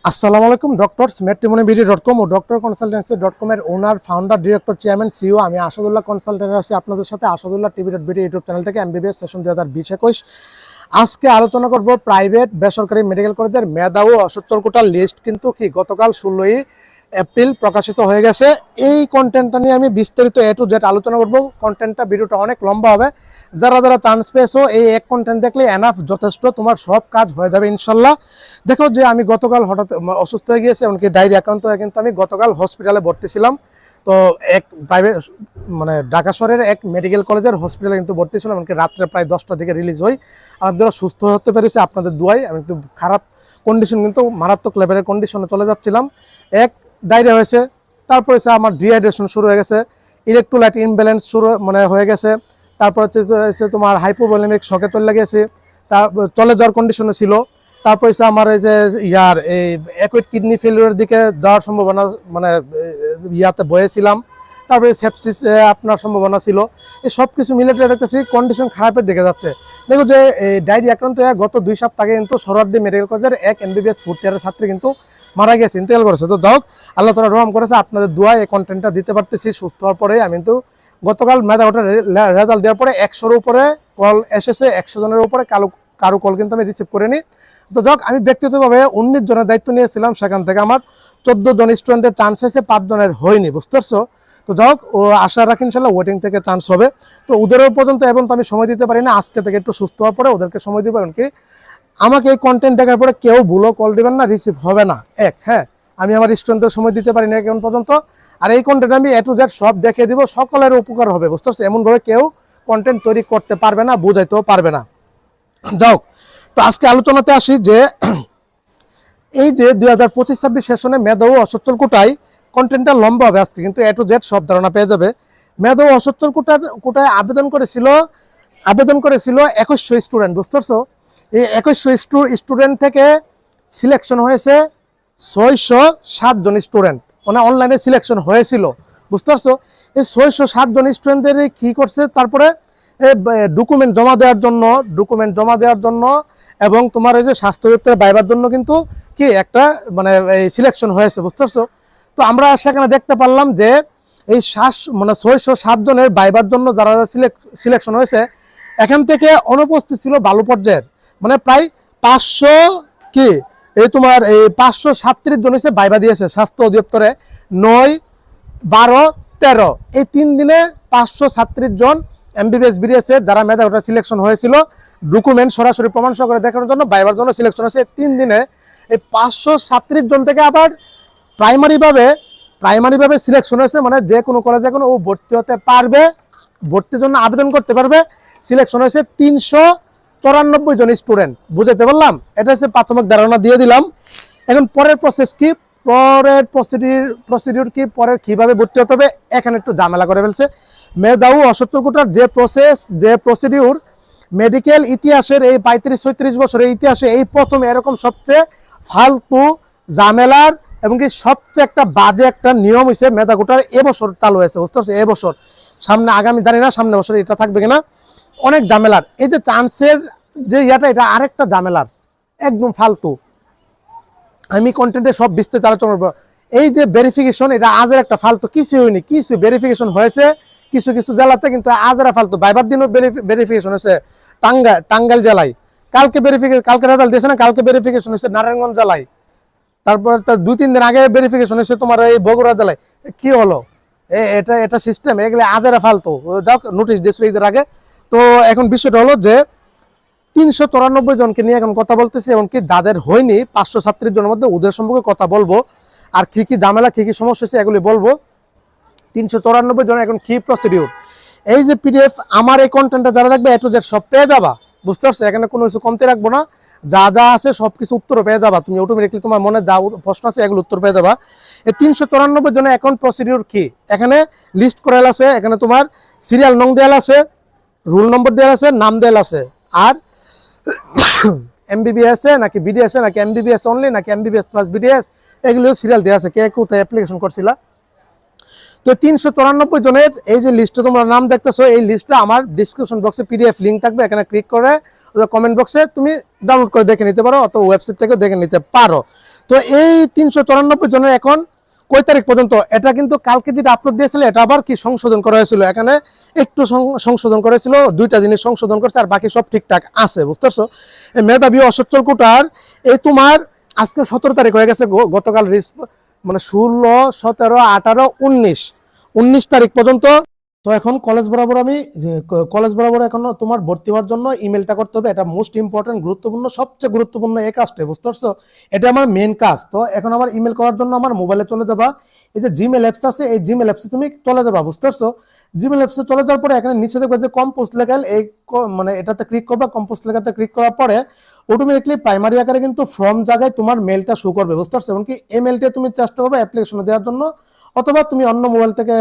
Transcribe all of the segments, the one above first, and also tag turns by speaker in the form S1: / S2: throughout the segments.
S1: আসসালামু আলাইকুম। Doctors matrimonyBD.com ও doctor কনসালটেন্সি.com এর ওনার, ফাউন্ডার, ডিরেক্টর, চেয়ারম্যান, সিইও আমি আসাদুল্লাহ কনসালটেন্ট আছি আপনাদের সাথে আসাদুল্লাহ টিভি.বিডি ইউটিউব চ্যানেল থেকে এমবিবিএস সেশন 2020-21। আজকে আলোচনা করব প্রাইভেট বেসরকারি মেডিকেল কলেজের মেধা ও অসচ্ছল কোটার লিস্ট কিন্তু গতকাল 16ই এপ্রিল প্রকাশিত হয়ে গেছে। এই কন্টেন্টটা নিয়ে আমি বিস্তারিত A to Z আলোচনা করব। কন্টেন্টটা ভিডিওটা অনেক লম্বা হবে। যারা যারা চান্স পেয়েছো এই এক কন্টেন্ট দেখলে এনাফ, যথেষ্ট, তোমার সব কাজ হয়ে যাবে ইনশাল্লাহ। দেখো যে আমি গতকাল হঠাৎ অসুস্থ হয়ে গিয়েছি, এমনকি ডায়রিয়া আক্রান্ত হয়ে কিন্তু আমি গতকাল হসপিটালে ভর্তি ছিলাম। তো এক প্রাইভেট ঢাকা শহরের এক মেডিকেল কলেজের হসপিটালে কিন্তু ভর্তি ছিলাম, এমনকি রাত্রে প্রায় 10টার দিকে রিলিজ হই। আপনারা সুস্থ হতে পেরেছে আপনাদের দোয়ায়। আমি কিন্তু খারাপ কন্ডিশন, কিন্তু মারাত্মক লেভেলের কন্ডিশনে চলে যাচ্ছিলাম। এক ডায়রিয়া হয়েছে, তারপরে আমার ডিহাইড্রেশন শুরু হয়ে গেছে, ইলেকট্রোলাইট ইমব্যালেন্স শুরু হয়ে গেছে, তারপর হচ্ছে তোমার হাইপোভলিমিক শকে চলে গেছে, তার চলে যাওয়ার কন্ডিশনে ছিল। তারপর আমার এই যে এই অ্যাকুইট কিডনি ফেলিওরের দিকে যাওয়ার সম্ভাবনা, ইয়াতে বয়েছিলাম। তারপরে সেপসিস আপনার সম্ভাবনা ছিল। এই সব কিছু মিলে দেখতেছি কন্ডিশন খারাপের দিকে যাচ্ছে। দেখো যে এই ডায়রিয়া আক্রান্ত হয়ে গত 2 সপ্তাহ আগে কিন্তু সোহরাওয়ার্দী মেডিকেল কলেজের এক এমবিবিএস ফোর্থ ইয়ারের ছাত্রী কিন্তু মারা গেছে, ইন্তেকাল করেছে। তো যাই হোক, আল্লাহ তাআলা রহম করেছে, আপনাদের দোয়ায় এই কন্টেন্টটা দিতে পারতেছি। সুস্থ হওয়ার পরে আমি কিন্তু গতকাল মেধা ওঠার রেজাল্ট দেওয়ার পরে 100-এর উপরে কল এসেছে, 100 জনের উপরে কারো কল কিন্তু আমি রিসিভ করিনি। তো যাক, আমি ব্যক্তিগতভাবে 19 জনের দায়িত্ব নিয়েছিলাম, সেখান থেকে আমার 14 জন স্টুডেন্টের চান্স হয়েছে, 5 জনের হয়নি, বুঝতে পারছো? তো যাক, ও আশা রাখি ইনশাল্লাহ ওয়েটিং থেকে চান্স হবে। তো ওদেরও পর্যন্ত এখন তো আমি সময় দিতে পারি না, আজকে থেকে একটু সুস্থ হওয়ার পরে ওদেরকে সময় দিব। এমনকি আমাকে এই কন্টেন্ট দেখার পরে কেউ ভুলও কল দিবেন না, রিসিভ হবে না। হ্যাঁ, আমি আমার স্টুডেন্টদের সময় দিতে পারি না এখন পর্যন্ত। আর এই কন্টেন্ট আমি A to Z সব দেখে দিব, সকলের উপকার হবে, বুঝতে পারছো? এমনভাবে কেউ কন্টেন্ট তৈরি করতে পারবে না, বুঝাইতেও পারবে না। যাও, তো আজকে আলোচনাতে আসি যে এই যে 2025-26 সেশনে মেধা ও অসচ্ছল কোটায় কন্টেন্টটা লম্বা হবে আজকে, কিন্তু A to Z সব ধারণা পেয়ে যাবে। মেধা ও অসচ্ছল কোটায় আবেদন করেছিল 2100 স্টুডেন্ট, বুঝতে পারছো? এই 2100 স্টুডেন্ট থেকে সিলেকশন হয়েছে 607 জন স্টুডেন্ট, মানে অনলাইনে সিলেকশন হয়েছিল, বুঝতে পারছো? এই 607 জন স্টুডেন্টদের কি করছে, তারপরে ডকুমেন্ট জমা দেওয়ার জন্য এবং তোমার এই যে স্বাস্থ্য দপ্তরের ভাইবার জন্য কিন্তু একটা সিলেকশন হয়েছে, বুঝতে পারছো? তো আমরা সেখানে দেখতে পারলাম যে এই 607 জনের ভাইবার জন্য যারা সিলেকশন হয়েছে, এখান থেকে অনুপস্থিত ছিল ভালো পর্যায়ের, প্রায় 500 এই 537 জন হয়েছে ভাইবা দিয়েছে স্বাস্থ্য অধিদপ্তরে। 9, 12, 13 এই 3 দিনে 537 জন এমবিবিএস বিডিএস এর যারা মেধা ওটা সিলেকশন হয়েছিল, ডকুমেন্ট সরাসরি প্রমাণ সহকারে দেখানোর জন্য ভাইবার জন্য সিলেকশন হয়েছে 3 দিনে। এই 537 জন থেকে আবার প্রাইমারিভাবে সিলেকশন হয়েছে, যে কোনো কলেজে এখন ও ভর্তি হতে পারবে, ভর্তির জন্য আবেদন করতে পারবে। সিলেকশন হয়েছে 394 জন স্টুডেন্ট, বুঝাতে পারলাম? এটা হচ্ছে প্রাথমিক ধারণা দিয়ে দিলাম। এখন পরের প্রসেস কি, পরের প্রসিডিউর কি, পরের কিভাবে ভর্তি হতে হবে, এখানে একটু ঝামেলা করে ফেলছে। মেধা ও অসচ্ছল কোটার যে প্রসিডিউর মেডিকেল ইতিহাসের, এই 35-36 বছরের ইতিহাসে এই প্রথম এরকম সবচেয়ে ফালতু, ঝামেলার এবং কি সবচেয়ে একটা বাজে একটা নিয়ম হয়েছে মেধা কোটার এবছর চালু হয়েছে, বুঝতে পারছো? এবছর, সামনে আগামী জানি না, সামনে বছর এটা থাকবে কিনা, অনেক ঝামেলার। এই যে চান্সের যে এটা আরেকটা ঝামেলার, একদম ফালতু। আমি কন্টেন্টে সব বিস্তারিত আলোচনা করবো। এই যে ভেরিফিকেশন, এটা আজের একটা ফালতু, কিছু হয়নি, কিছু ভেরিফিকেশন হয়েছে কিছু কিছু জেলাতে, কিন্তু আজেরা ফালতু। ভাইবার দিনও ভেরিফিকেশন হয়েছে টাঙ্গাইল জেলায়, কালকে রেজাল্ট দিয়েছে না, কালকে ভেরিফিকেশন হয়েছে নারায়ণগঞ্জ জেলায়, তারপর তার 2-3 দিন আগে ভেরিফিকেশন হয়েছে তোমার এই বগুড়া জেলায়। কি হলো এটা সিস্টেম? এগুলো আজেরা ফালতু। যাও, নোটিশ দিয়েছিল ঈদের আগে। তো এখন বিষয়টা হলো যে 394 জনকে নিয়ে এখন কথা বলতেছি, এমনকি যাদের হয়নি 537 জনের মধ্যে ওদের সম্পর্কে কথা বলবো, আর কি কি ঝামেলা, কি কি সমস্যা হয়েছে এগুলি বলবো। 394 জন এখন কি প্রসিডিউর, এই যে পিডিএফ, আমার এই কন্টেন্টটা যারা দেখবে A to Z সব পেয়ে যাবা, বুঝতে পারছো? এখানে কোনো কিছু কমতে রাখবো না, যা যা আছে সবকিছু উত্তর পেয়ে যাবা। তুমি অটোমেটিকলি তোমার মনে যা প্রশ্ন আছে এগুলো উত্তর পেয়ে যাবা। এই 394 জনের এখন প্রসিডিউর কি, এখানে লিস্ট করা আছে, এখানে তোমার সিরিয়াল নং দেওয়া আছে, রুল নম্বর দেওয়া আছে, নাম দেওয়া আছে, আর এমবিবিএস নাকি বিডিএস নাকি এমবিবিএস অনলি নাকি এমবিবিএস প্লাস বিডিএস, এগুলো সিরিয়াল দেওয়া আছে, কে কোথায় অ্যাপ্লিকেশন করছিলা। তো 394 জনের এই যে লিস্টে তোমরা নাম দেখতেছো, এই লিস্টটা আমার ডিসক্রিপশন বক্সে পিডিএফ লিংক থাকবে, এখানে ক্লিক করে কমেন্ট বক্সে তুমি ডাউনলোড করে দেখে নিতে পারো অথবা ওয়েবসাইট থেকেও দেখে নিতে পারো। তো এই 394 জনের এখন কয় তারিখ পর্যন্ত, এটা কিন্তু কালকে যেটা আপলোড দিয়েছিল এটা আবার কি সংশোধন করা হয়েছিল, এখানে একটু সংশোধন করেছিল, 2টা জিনিস সংশোধন করছে, আর বাকি সব ঠিকঠাক আছে, বুঝতে পারছো। মেধাবী অসচ্ছল কোটার এই তোমার আজকে 17 তারিখ হয়ে গেছে, গতকাল মানে 16, 17, 18, 19 তারিখ পর্যন্ত। তো এখন কলেজ বরাবর এখন তোমার ভর্তি হওয়ার জন্য ইমেলটা করতে হবে, এটা মোস্ট ইম্পর্টেন্ট, গুরুত্বপূর্ণ, সবচেয়ে গুরুত্বপূর্ণ এই কাজটা, বুঝতে পারছো। এটা আমার মেন কাজ। তো এখন আমার ইমেল করার জন্য আমার মোবাইলে চলে যাবা, এই যে জিমেল অ্যাপস আছে, এই জিমেল অ্যাপসে তুমি চলে যাবা, বুঝতে পারছো। জিমেল অ্যাপসে চলে যাওয়ার পরে এখানে নিচে দেখবে যে কম্পোস্ট লেখাল, এই মানে এটাতে ক্লিক করবা, কম্পোস্ট লেখাতে ক্লিক করার পরে অটোমেটিকলি প্রাইমারি আকারে কিন্তু ফর্ম জায়গায় তোমার মেলটা শো করবে, বুঝতে পারছো। এমনকি এই মেলটা তুমি চেষ্টা করবে অ্যাপ্লিকেশন দেওয়ার জন্য, অথবা তুমি অন্য মোবাইল থেকে,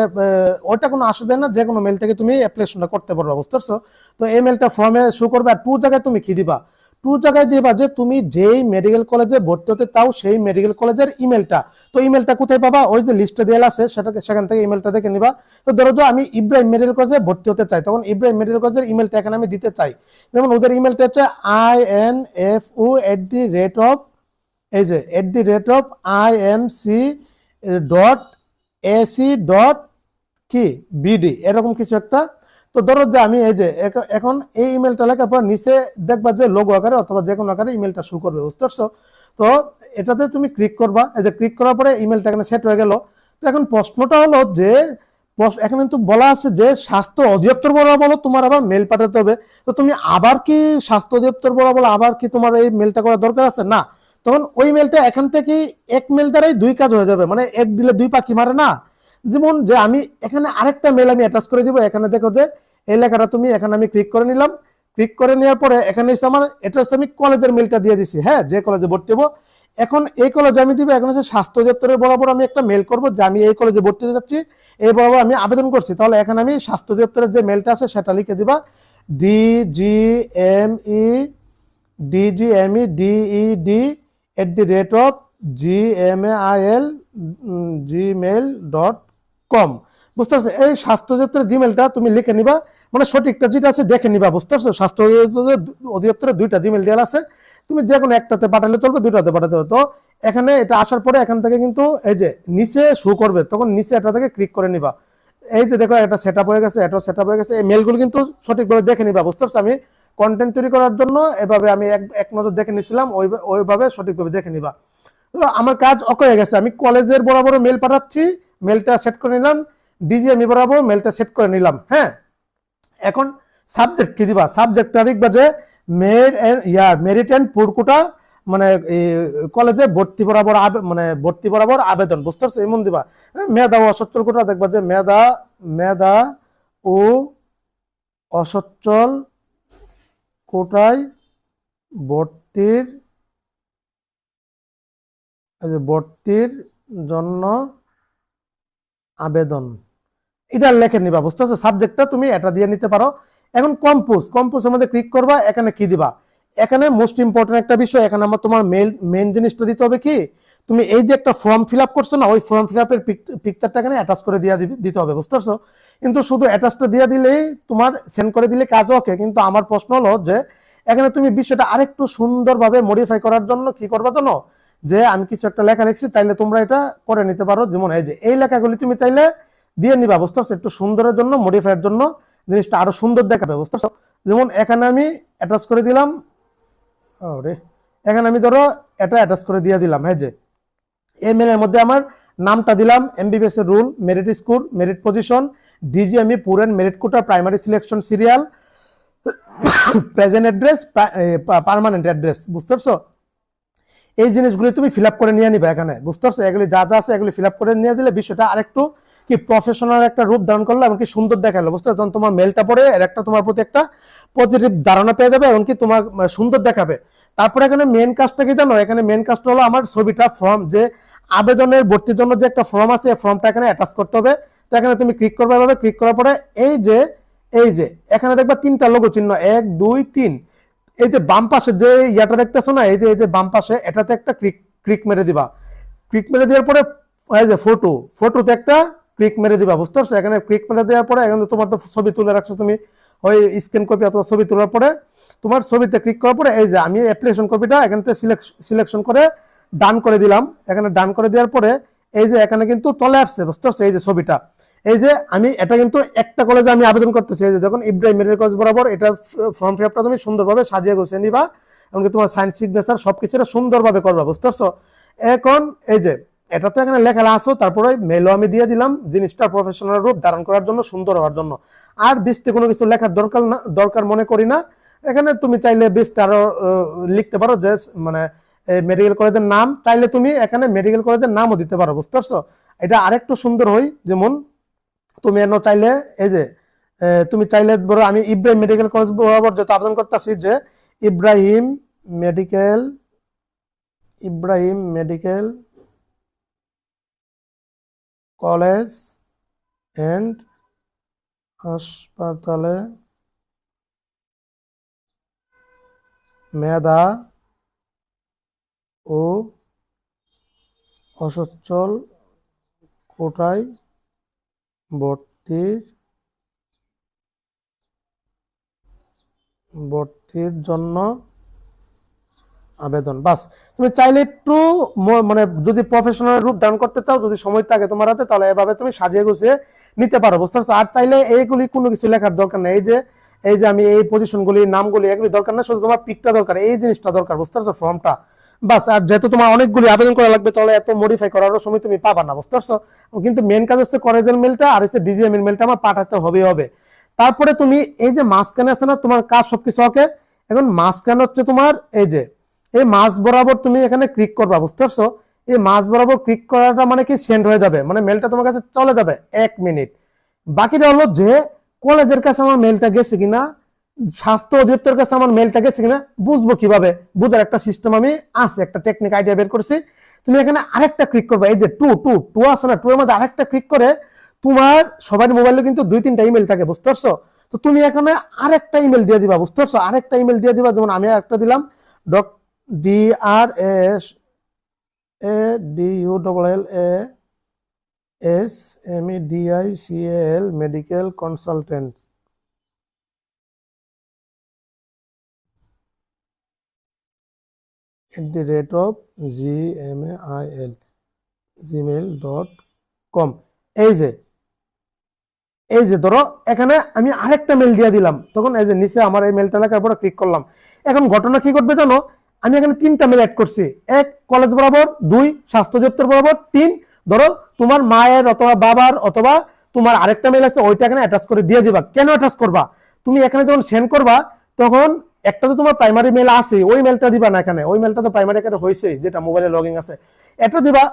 S1: ওইটা কোনো আসা যায় না, যে কোনো মেল থেকে তুমি অ্যাপ্লিকেশনটা করতে পারবে, বুঝতে পারছো। তো এই মেলটা ফর্মে শো করবে, আর 2 জায়গায় তুমি কি দিবা, 2 জায়গায় দিবা যে তুমি যেই মেডিকেল কলেজে ভর্তি হতে চাও সেই মেডিকেল কলেজের ইমেলটা। তো ইমেলটা কোথায় পাবা, ওই যে লিস্টে দেওয়া আছে সেখান থেকে ইমেলটা দেখে নিবা। তো ধরো যে আমি ইব্রাহিম মেডিকেল কলেজে ভর্তি হতে চাই, তখন ইব্রাহিম মেডিকেল কলেজের ইমেলটা এখানে আমি দিতে চাই, যেমন ওদের ইমেলটা হচ্ছে info@, এই যে @imc.ac.bd এরকম কিছু একটা। তো ধরো যে আমি এই যে এখন এই ইমেলটা লেখার পর নিচে দেখবা যে লোগো আকারে অথবা যে কোনো আকারে ইমেলটা শো করবে, বুঝতে পারছো। তো এটাতে তুমি ক্লিক করবা, এই যে ক্লিক করার পরে ইমেলটা এখানে সেট হয়ে গেল। তো এখন প্রশ্নটা হলো যে এখানে কিন্তু বলা আছে যে স্বাস্থ্য অধিদপ্তর বরাবর তোমার আবার মেল পাঠাতে হবে। তো তুমি আবার কি স্বাস্থ্য অধিদপ্তর বরাবর আবার কি তোমার এই মেলটা করার দরকার আছে? না, তখন ওই মেলটা এখান থেকে এক মেল দ্বারাই 2 কাজ হয়ে যাবে, মানে এক দিলে 2 পাখি মারে না। যেমন যে আমি এখানে আরেকটা মেল আমি অ্যাটাচ করে দিব, এখানে দেখো যে এই লেখাটা তুমি এখানে আমি ক্লিক করে নিলাম, ক্লিক করে নেওয়ার পরে এখানে এসে আমার অ্যাড্রেস আমি কলেজের মেলটা দিয়ে দিছি, হ্যাঁ, যে কলেজে ভর্তি হবো। এখন এই কলেজে আমি দিব, এখন হচ্ছে স্বাস্থ্য অধিদপ্তরের বরাবর আমি একটা মেল করব যে আমি এই কলেজে ভর্তি হতে যাচ্ছি, এই বরাবর আমি আবেদন করছি। তাহলে এখানে আমি স্বাস্থ্য অধিদপ্তরের যে মেলটা আছে সেটা লিখে দিবা, DGMEDD@gmail.com, বুঝতে পারছো। এই স্বাস্থ্য অধিদপ্তরের জিমেলটা তুমি লিখে নিবা, মানে সঠিকটা যেটা আছে দেখে নিবা, বুঝতে পারছো। স্বাস্থ্য অধিদপ্তরের 2টা জিমেল দেওয়া আছে, তুমি যে কোনো একটাতে পাঠালে চলবে, 2টাতে পাঠাতে হবে। তো এখানে এটা আসার পরে এখান থেকে কিন্তু এই যে নিচে শো করবে, তখন নিচে এটা থেকে ক্লিক করে নিবা। এই যে দেখো এটা সেটআপ হয়ে গেছে, এটা সেটআপ হয়ে গেছে। এই মেলগুলো কিন্তু সঠিকভাবে দেখে নিবা, বুঝতে পারছো। আমি কন্টেন্ট তৈরি করার জন্য এভাবে আমি এক নজর দেখে নিছিলাম, ওইভাবে সঠিকভাবে দেখে নিবা। তো আমার কাজ ওকে হয়ে গেছে, আমি কলেজের বরাবর মেল পাঠাচ্ছি, মেলটা সেট করে নিলাম, ডিজিএমই বরাবর মেলটা সেট করে নিলাম, হ্যাঁ। এখন সাবজেক্ট কি দিবা, সাবজেক্টটা লিখবা যে মেরিট এন্ড পুর কোটা, মানে কলেজে ভর্তি বরাবর ভর্তি বরাবর আবেদন, বুঝতে পারছো, এমন দিবা। মেধা ও অসচ্ছল কোটা দেখবা যে মেধা ও অসচ্ছল কোটায় ভর্তির জন্য আবেদন, এটা লেখে নিবা, বুঝতে পারছো। সাবজেক্টটা তুমি এটা দিয়ে নিতে পারো। এখন কম্পোজের মধ্যে ক্লিক করবা, এখানে কি দিবা, এখানে মোস্ট ইম্পর্টেন্ট একটা বিষয়, এখানে আমার তোমার মেইন জিনিসটা দিতে হবে কি, তুমি এই যে একটা ফর্ম ফিল আপ করছো না, ওই ফর্ম ফিল আপের পিকচারটা এখানে অ্যাটাচ করে দিতে হবে, বুঝতে পারছো। কিন্তু শুধু অ্যাটাচটা দিয়ে দিলেই তোমার সেন্ড করে দিলে কাজ ওকে, কিন্তু আমার প্রশ্ন হলো যে এখানে তুমি বিষয়টা আরেকটু সুন্দরভাবে মডিফাই করার জন্য কি করবা জানো, যে আমি কিছু একটা লেখা লিখছি, চাইলে তোমরা এটা করে নিতে পারো। যেমন এই যে এই লেখাগুলি তুমি চাইলে দিয়ে নিবা, বুঝতে পারছো, একটু সুন্দরের জন্য, মডিফাইয়ের জন্য, জিনিসটা আরো সুন্দর দেখাবে, বুঝতে পারছো। যেমন এখানে আমি অ্যাটাচ করে দিলাম, এখানে আমি ধরো এটা অ্যাটাচ করে দিয়ে দিলাম, হ্যাঁ, যে এই মেলের মধ্যে আমার নামটা দিলাম, এমবিবিএস এর rule, merit score, merit position, DGME পুর and merit quota, primary selection serial, present address, permanent address, বুঝতে পারছো। এই জিনিসগুলি তুমি ফিল আপ করে নিয়ে নিবে এখানে, বুঝতে পারছো। এগুলি যা যা আছে এগুলি ফিল আপ করে নিয়ে দিলে বিষয়টা আরেকটু কি প্রফেশনাল একটা রূপ ধারণ করলে, এমনকি সুন্দর দেখালো, বুঝতে পারছো। তোমার মেলটা পড়ে এর একটা তোমার প্রতি একটা পজিটিভ ধারণা পেয়ে যাবে, এমনকি তোমার সুন্দর দেখাবে। তারপরে এখানে মেন কাজটা কি জানো, এখানে মেন কাজটা হলো আমার ছবিটা, ফর্ম যে আবেদনের ভর্তির জন্য যে একটা ফর্ম আছে, এই ফর্মটা এখানে অ্যাটাচ করতে হবে। তো এখানে তুমি ক্লিক করবে, এভাবে ক্লিক করার পরে এই যে এখানে দেখবা 3টা লোগো চিহ্ন, 1 2 3, এই যে বাম পাশে যে ইয়াটা দেখতেছো না, এই যে বাম পাশে, এটাতে একটা ক্লিক মেরে দিবা। ক্লিক মেরে দেওয়ার পরে এই যে ফটোতে একটা ক্লিক মেরে দিবা, বুঝতে পারছো? এখানে ক্লিক মেরে দেওয়ার পরে এখানে তোমার তো ছবি তুলে রাখছো তুমি, ওই স্ক্যান কপি অথবা ছবি তোলার পরে তোমার ছবিতে ক্লিক করার পরে এই যে আমি অ্যাপ্লিকেশন কপিটা এখান থেকে সিলেকশন করে ডান করে দিলাম। এখানে ডান করে দেওয়ার পরে এই যে এখানে কিন্তু চলে আসছে, বুঝতে পারছো? এই যে ছবিটা, এই যে আমি এটা কিন্তু একটা কলেজে আমি আবেদন করতেছি। এই যে দেখুন ইব্রাহিম মেডিকেল কলেজ বরাবর, এটা ফর্ম ফিল আপটা তুমি সুন্দরভাবে সাজিয়ে গুছিয়ে নিবা, এমনকি তোমার সাইন সিগনেচার সবকিছু সুন্দরভাবে করবা, বুঝতে পারছো? এখন এই যে এটা তো এখানে লেখা আসো, তারপরে মেলও আমি দিয়ে দিলাম জিনিসটা প্রফেশনাল রূপ ধারণ করার জন্য, সুন্দর হওয়ার জন্য। আর বিস্তে কোনো কিছু লেখার দরকার মনে করি না। এখানে তুমি চাইলে বিস্তে আরো লিখতে পারো, যে মানে মেডিকেল কলেজের নাম চাইলে তুমি এখানে মেডিকেল কলেজের নামও দিতে পারো, বুঝতে পারছো? এটা আরেকটু সুন্দর হয়, যেমন তুমি এনে চাইলে এই যে তুমি চাইলে বড় আমি ইব্রাহিম মেডিকেল কলেজ বরাবর যেহেতু আবেদন করতেছি, যে ইব্রাহিম মেডিকেল কলেজ এন্ড হাসপাতালে মেধা ও অসচ্ছল কোটায় ভর্তির জন্য আবেদন। বাস, তুমি চাইলে একটু মানে যদি প্রফেশনাল রূপ ধারণ করতে চাও, যদি সময় থাকে তোমার হাতে, তাহলে এভাবে তুমি সাজিয়ে গুছিয়ে নিতে পারো, বুঝতে পারছো? আর চাইলে এইগুলি কোনো কিছু লেখার দরকার নেই। এই যে আমি এই পজিশনগুলি নামগুলি এগুলি দরকার না, শুধু তোমার পিকটা দরকার, এই জিনিসটা দরকার, বুঝতে পারছো? ফর্মটা বাস। আর যেহেতু তোমার অনেকগুলি আবেদন করা লাগবে, তাহলে এত মডিফাই করারও সময় তুমি পাবা না, বুঝতে পারছো? কিন্তু মেন কাজ হচ্ছে কলেজের মেলটা আর হচ্ছে ডিজিএম এর মেলটা আমার পাঠাতে হবে। তারপরে তুমি এই যে মাঝখানে আছে না, তোমার কাজ সবকিছু ওকে। এখন মাঝখানে হচ্ছে তোমার এই যে এই মাঝ বরাবর তুমি এখানে ক্লিক করবা, বুঝতে পারছো? এই মাঝ বরাবর ক্লিক করাটা মানে কি সেন্ড হয়ে যাবে, মানে মেলটা তোমার কাছে চলে যাবে 1 মিনিট। বাকিটা হলো যে কলেজের কাছে আমার মেলটা গেছে কিনা, স্বাস্থ্য অধিদপ্তরের কাছে আমার মেলটা গেছে কিনা বুঝবো কিভাবে? বুঝার একটা সিস্টেম আমি আছে, একটা টেকনিক আইডিয়া বের করছি। তুমি এখানে আরেকটা ক্লিক করবে, এই যে টু আছে না, টু এর মধ্যে আরেকটা ক্লিক করে তোমার সবার মোবাইলে কিন্তু 2-3টা ইমেল থাকে, বুঝতে পারছো? তো তুমি এখানে আরেকটা ইমেল দিয়ে দিবা, বুঝতে পারছো? আরেকটা ইমেল দিয়ে দিবা, যেমন আমি একটা দিলাম DRSDULLASMEDICAL মেডিকেল কনসালটেন্ট @gmail.com। এই যে ধরো এখানে আমি আরেকটা মেল দিয়ে দিলাম, তখন এই যে নিচে আমার এই মেলটা লেখার পরে ক্লিক করলাম। এখন ঘটনা কি ঘটবে জানো? আমি এখানে 3টা মেল অ্যাড করছি, 1 কলেজ বরাবর, 2 স্বাস্থ্য দপ্তর বরাবর, 3 ধরো তোমার মায়ের অথবা বাবার অথবা তোমার আরেকটা মেল আছে, ওইটা এখানে অ্যাটাচ করে দিয়ে দিবা। কেন অ্যাটাচ করবা? তুমি এখানে যখন সেন্ড করবা, তখন একটা তো তোমার প্রাইমারি মেল আছে, ওই মেলটা দিবা না এখানে, ওই মেলটা তো প্রাইমারি এখানে হয়েছে, যেটা মোবাইলে লগইন আছে, এটা দিবা।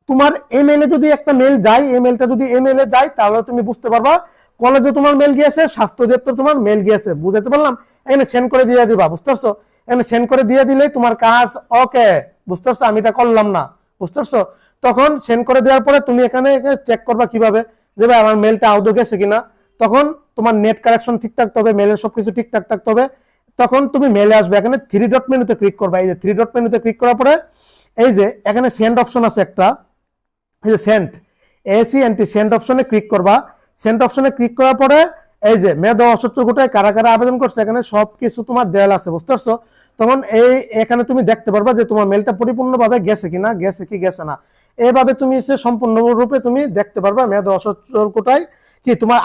S1: তোমার ইমেইলে যদি একটা মেল যায়, এই মেলটা যদি ইমেইলে যায়, তাহলে তুমি বুঝতে পারবা কলেজে তোমার মেল গিয়েছে, স্বাস্থ্য দপ্তর তোমার মেল গিয়েছে, বুঝতে পারলাম? এখানে সেন্ড করে দিয়ে দিবা, বুঝতে পারছো? এখানে সেন্ড করে দিয়ে দিলে তোমার কাজ ওকে, বুঝতে পারছো? আমি এটা করলাম না, বুঝতে পারছো? তখন সেন্ড করে দেওয়ার পরে তুমি এখানে চেক করবা কিভাবে, যে ভাই আমার মেলটা আদৌ গেছে কিনা। তখন তোমার নেট কানেকশন ঠিক থাকতে হবে, মেলের সবকিছু ঠিকঠাক থাকতে হবে। তখন তুমি মেলে আসবে, এখানে 3 ডট মেনুতে ক্লিক করবা। এই যে 3 ডট মেনুতে ক্লিক করার পরে এই যে এখানে সেন্ড অপশন আছে একটা, এই যে সেন্ড অপশনে ক্লিক করবা। সেন্ড অপশনে ক্লিক করার পরে এই যে মেধা অসচ্ছল কোটায় কারা কারা আবেদন করছে, এখানে সবকিছু তোমার দেয়াল আছে, বুঝতে পারছো? তখন এখানে তুমি দেখতে পারবা যে তোমার মেলটা পরিপূর্ণভাবে গেছে কিনা, গেছে কি গেছে না। এভাবে তুমি সম্পূর্ণরূপে তুমি দেখতে পারবা মেধা অসচ্ছল কোটায় কি তোমার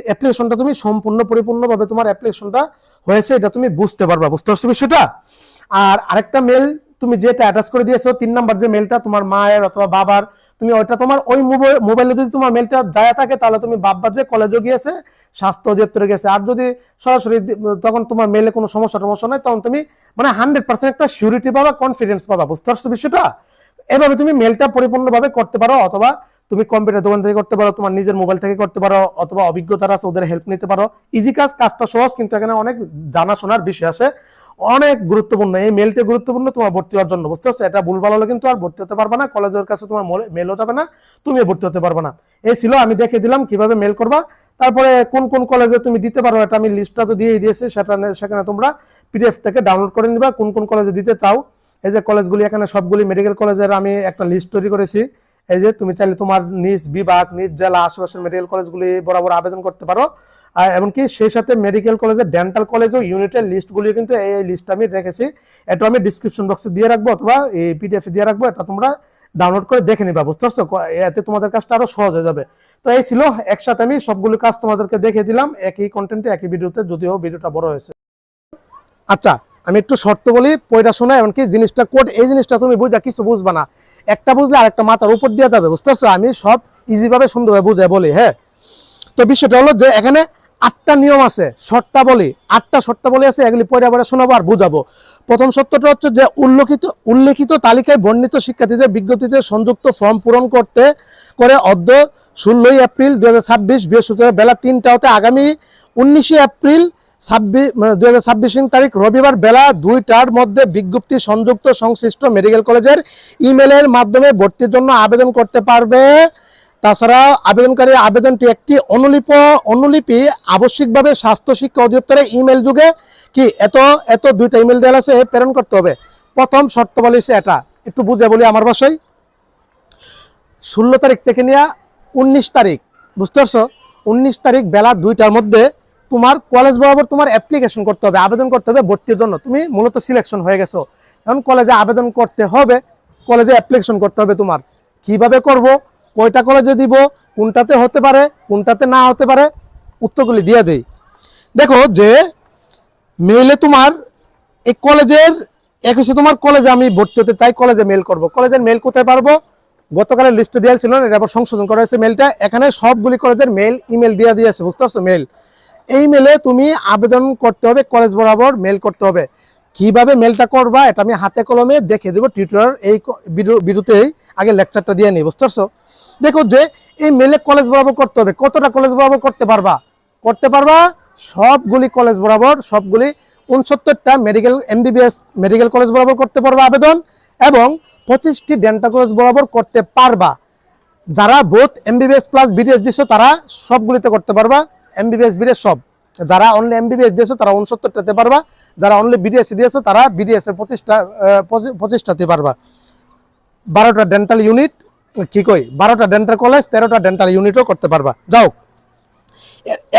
S1: অ্যাপ্লিকেশনটা তুমি সম্পূর্ণ পরিপূর্ণভাবে তোমার অ্যাপ্লিকেশনটা হয়েছে, এটা তুমি বুঝতে পারবা, বুঝতে পারছো বিষয়টা? আর আরেকটা মেল তুমি যেটা অ্যাটাচ করে দিয়েছো, 3 নাম্বার যে মেলটা তোমার মায়ের অথবা বাবার, তুমি ওইটা তোমার ওই মোবাইলে যদি তোমার মেলটা যায় থাকে, তাহলে তুমি বাবা যে কলেজে গিয়েছে, স্বাস্থ্য অধিদপ্তরে গেছে। আর যদি সরাসরি, তখন তোমার মেলে কোনো সমস্যা নাই, তখন তুমি মানে 100% একটা সিউরিটি পাবা, কনফিডেন্স পাবা, বুঝতে পারছো বিষয়টা? এভাবে তুমি মেলটা পরিপূর্ণভাবে করতে পারো, অথবা তুমি কম্পিউটার দোকান থেকে করতে পারো, তোমার নিজের মোবাইল থেকে করতে পারো, অথবা অভিজ্ঞতা আছে ওদের হেল্প নিতে পারো। ইজি কাজ, কাজটা সহজ, কিন্তু এখানে অনেক জানাশোনার বিষয় আছে, অনেক গুরুত্বপূর্ণ। এই মেলটা গুরুত্বপূর্ণ তোমার ভর্তি হওয়ার জন্য, বুঝতে পারছো? এটা ভুল ভালো হলে কিন্তু আর ভর্তি হতে পারবে না, কলেজের কাছে তোমার মেলও যাবে না, তুমি ভর্তি হতে পারবে না। এই ছিল, আমি দেখে দিলাম কিভাবে মেল করবা। তারপরে কোন কোন কলেজে তুমি দিতে পারো, এটা আমি লিস্টটা তো দিয়েই দিয়েছি, সেখানে তোমরা পিডিএফ থেকে ডাউনলোড করে নিবা কোন কোন কলেজে দিতে চাও। এই যে কলেজগুলি এখানে সবগুলি মেডিকেল কলেজের আমি একটা লিস্ট তৈরি করেছি, এই যে তুমি চাইলে তোমার নিজ বিভাগ, নিজ জেলা, আশেপাশের মেডিকেল কলেজগুলি বরাবর আবেদন করতে পারো। এমনকি সেই সাথে মেডিকেল কলেজে, ডেন্টাল কলেজেও ইউনিটের লিস্টগুলি কিন্তু এই লিস্ট আমি রেখেছি, এটা আমি ডিসক্রিপশন বক্সে দিয়ে রাখবো অথবা এই পিডিএফ দিয়ে রাখবো, এটা তোমরা ডাউনলোড করে দেখে নিবা, বুঝতে পারছো? এতে তোমাদের কাজটা আরো সহজ হয়ে যাবে। তো এই ছিল, একসাথে আমি সবগুলো কাজ তোমাদেরকে দেখে দিলাম একই কন্টেন্টে, একই ভিডিওতে, যদিও ভিডিওটা বড় হয়েছে। আচ্ছা, আমি একটু শর্ত বলি, পয়টা শোনা, এমনকি জিনিসটা কোড, এই জিনিসটা তুমি বুঝা কিছু বুঝবা না, একটা বুঝলে আরেকটা মাথার উপর দিয়ে যাবে, বুঝতে পারছো? আমি সব ইজিভাবে সুন্দরভাবে বুঝে বলি। হ্যাঁ, তো বিষয়টা হলো যে এখানে 8টা নিয়ম আছে, শর্তাবলী, 8টা শর্তাবলী আছে, এগুলি পয়টা পয়টা শোনাবো আর বুঝাবো। প্রথম শর্তটা হচ্ছে যে উল্লেখিত তালিকায় বর্ণিত শিক্ষার্থীদের বিজ্ঞপ্তিতে সংযুক্ত ফর্ম পূরণ করে অদ্য 16 এপ্রিল 2026 বৃহস্পতিবার বেলা 3টা হতে আগামী 19 এপ্রিল 2026 তারিখ রবিবার বেলা 2টার মধ্যে বিজ্ঞপ্তি সংযুক্ত সংশ্লিষ্ট মেডিকেল কলেজের ইমেলের মাধ্যমে ভর্তির জন্য আবেদন করতে পারবে। তাছাড়া আবেদনকারী আবেদনটি একটি অনুলিপি আবশ্যিকভাবে স্বাস্থ্য শিক্ষা অধিদপ্তরে ইমেল যুগে কি এত 2টা ইমেল দেওয়া আছে প্রেরণ করতে হবে। প্রথম শর্ত বলেছে এটা, একটু বুঝে বলি আমার ভাষায়। 16 তারিখ থেকে নিয়ে 19 তারিখ, বুঝতে পারছো? 19 তারিখ বেলা 2টার মধ্যে তোমার কলেজ বরাবর তোমার অ্যাপ্লিকেশন করতে হবে, আবেদন করতে হবে ভর্তির জন্য। তুমি মূলত সিলেকশন হয়ে গেছো, এখন কলেজে আবেদন করতে হবে, কলেজে অ্যাপ্লিকেশন করতে হবে। তোমার কিভাবে করব, কয়টা কলেজে দিব, কোনটাতে হতে পারে, কোনটাতে না হতে পারে, উত্তরগুলি দিয়ে দেই। দেখো যে মেইলে তোমার এই কলেজের একুশে তোমার কলেজে আমি ভর্তি হতে চাই, কলেজে মেল করব। কলেজের মেল কোথায় পারবো? গতকালের লিস্টে দেওয়া ছিল না, এটা আবার সংশোধন করা হয়েছে মেলটা। এখানে সবগুলি কলেজের মেল ইমেল দিয়ে দিয়েছে, বুঝতে পারছো? মেল, এই মেলে তুমি আবেদন করতে হবে, কলেজ বরাবর মেল করতে হবে। কিভাবে মেলটা করবা এটা আমি হাতে কলমে দেখে দেবো টিউটোরিয়াল, এই ভিডিওতেই আগে লেকচারটা দিয়ে নিই, বুঝতে পারছো? দেখো যে এই মেলে কলেজ বরাবর করতে হবে। কতটা কলেজ বরাবর করতে পারবা? সবগুলি কলেজ বরাবর, সবগুলি 69টা MBBS মেডিকেল কলেজ বরাবর করতে পারবা আবেদন, এবং 25টি ডেন্টাল কলেজ বরাবর করতে পারবা। যারা বোথ MBBS প্লাস BDS দিছো তারা সবগুলিতে করতে পারবা, MBBS BDS সব। যারা অনলি MBBS দিয়েছো তারা 69টাতে পারবা, যারা অনলি BDS দিয়েছো তারা BDS এর 25টাতে পারবা। 12টা ডেন্টাল ইউনিট, কি কই, 12টা ডেন্টাল কলেজ, 13টা ডেন্টাল ইউনিটও করতে পারবা। যাও,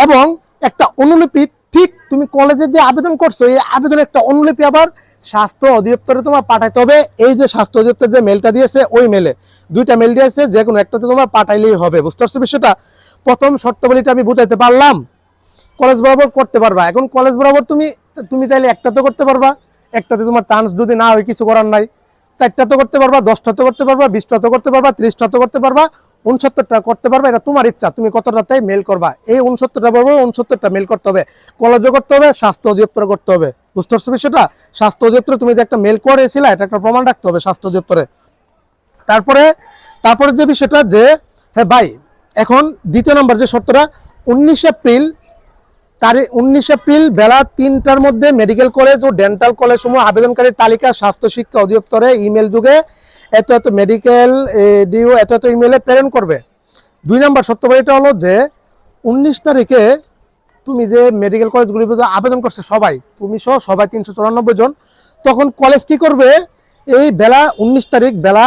S1: এবং একটা অনুলিপি, ঠিক তুমি কলেজে যে আবেদন করছো এই আবেদনের একটা অনুলিপি আবার স্বাস্থ্য অধিদপ্তরে তোমার পাঠাইতে হবে। এই যে স্বাস্থ্য অধিদপ্তর যে মেলটা দিয়েছে, ওই মেলে 2টা মেল দিয়েছে, যে কোনো একটাতে তোমার পাঠাইলেই হবে, বুঝতে পারছো বিষয়টা? প্রথম শর্তাবলীটা আমি বুঝাইতে পারলাম। কলেজ বরাবর করতে পারবা। এখন কলেজ বরাবর তুমি চাইলে একটাতে করতে পারবা, একটাতে তোমার চান্স যদি না হয় কিছু করার নাই, 4টাতে করতে পারবা, 10টাতে করতে পারবা, 20টাতে করতে পারবা, 30টাতে করতে পারবা, 69টা করতে পারবা। এটা তোমার ইচ্ছা, তুমি কতটাতে মেল করবা। এই 69টা বলবো, 69টা মেল করতে হবে, কলেজে করতে হবে, স্বাস্থ্য অধিদপ্তরে করতে হবে, বুঝতে পারছো বিষয়টা? স্বাস্থ্য অধিদপ্তরে তুমি যে একটা মেল করেছিলে এটা একটা প্রমাণ রাখতে হবে স্বাস্থ্য অধিদপ্তরে। তারপরে যে বিষয়টা যে, হ্যাঁ ভাই, এখন দ্বিতীয় নম্বর যে শর্তটা, 19 এপ্রিল বেলা 3টার মধ্যে মেডিকেল কলেজ ও ডেন্টাল কলেজ সমূহ আবেদনকারীর তালিকা স্বাস্থ্য শিক্ষা অধিদপ্তরে ইমেল যুগে এত মেডিকেল ডিও এত ইমেলে প্রেরণ করবে। 2 নম্বর শর্তাবলীটা হলো যে 19 তারিখে তুমি যে মেডিকেল কলেজগুলিতে আবেদন করছে সবাই, তুমি সহ সবাই 394 জন, তখন কলেজ কি করবে, এই বেলা 19 তারিখ বেলা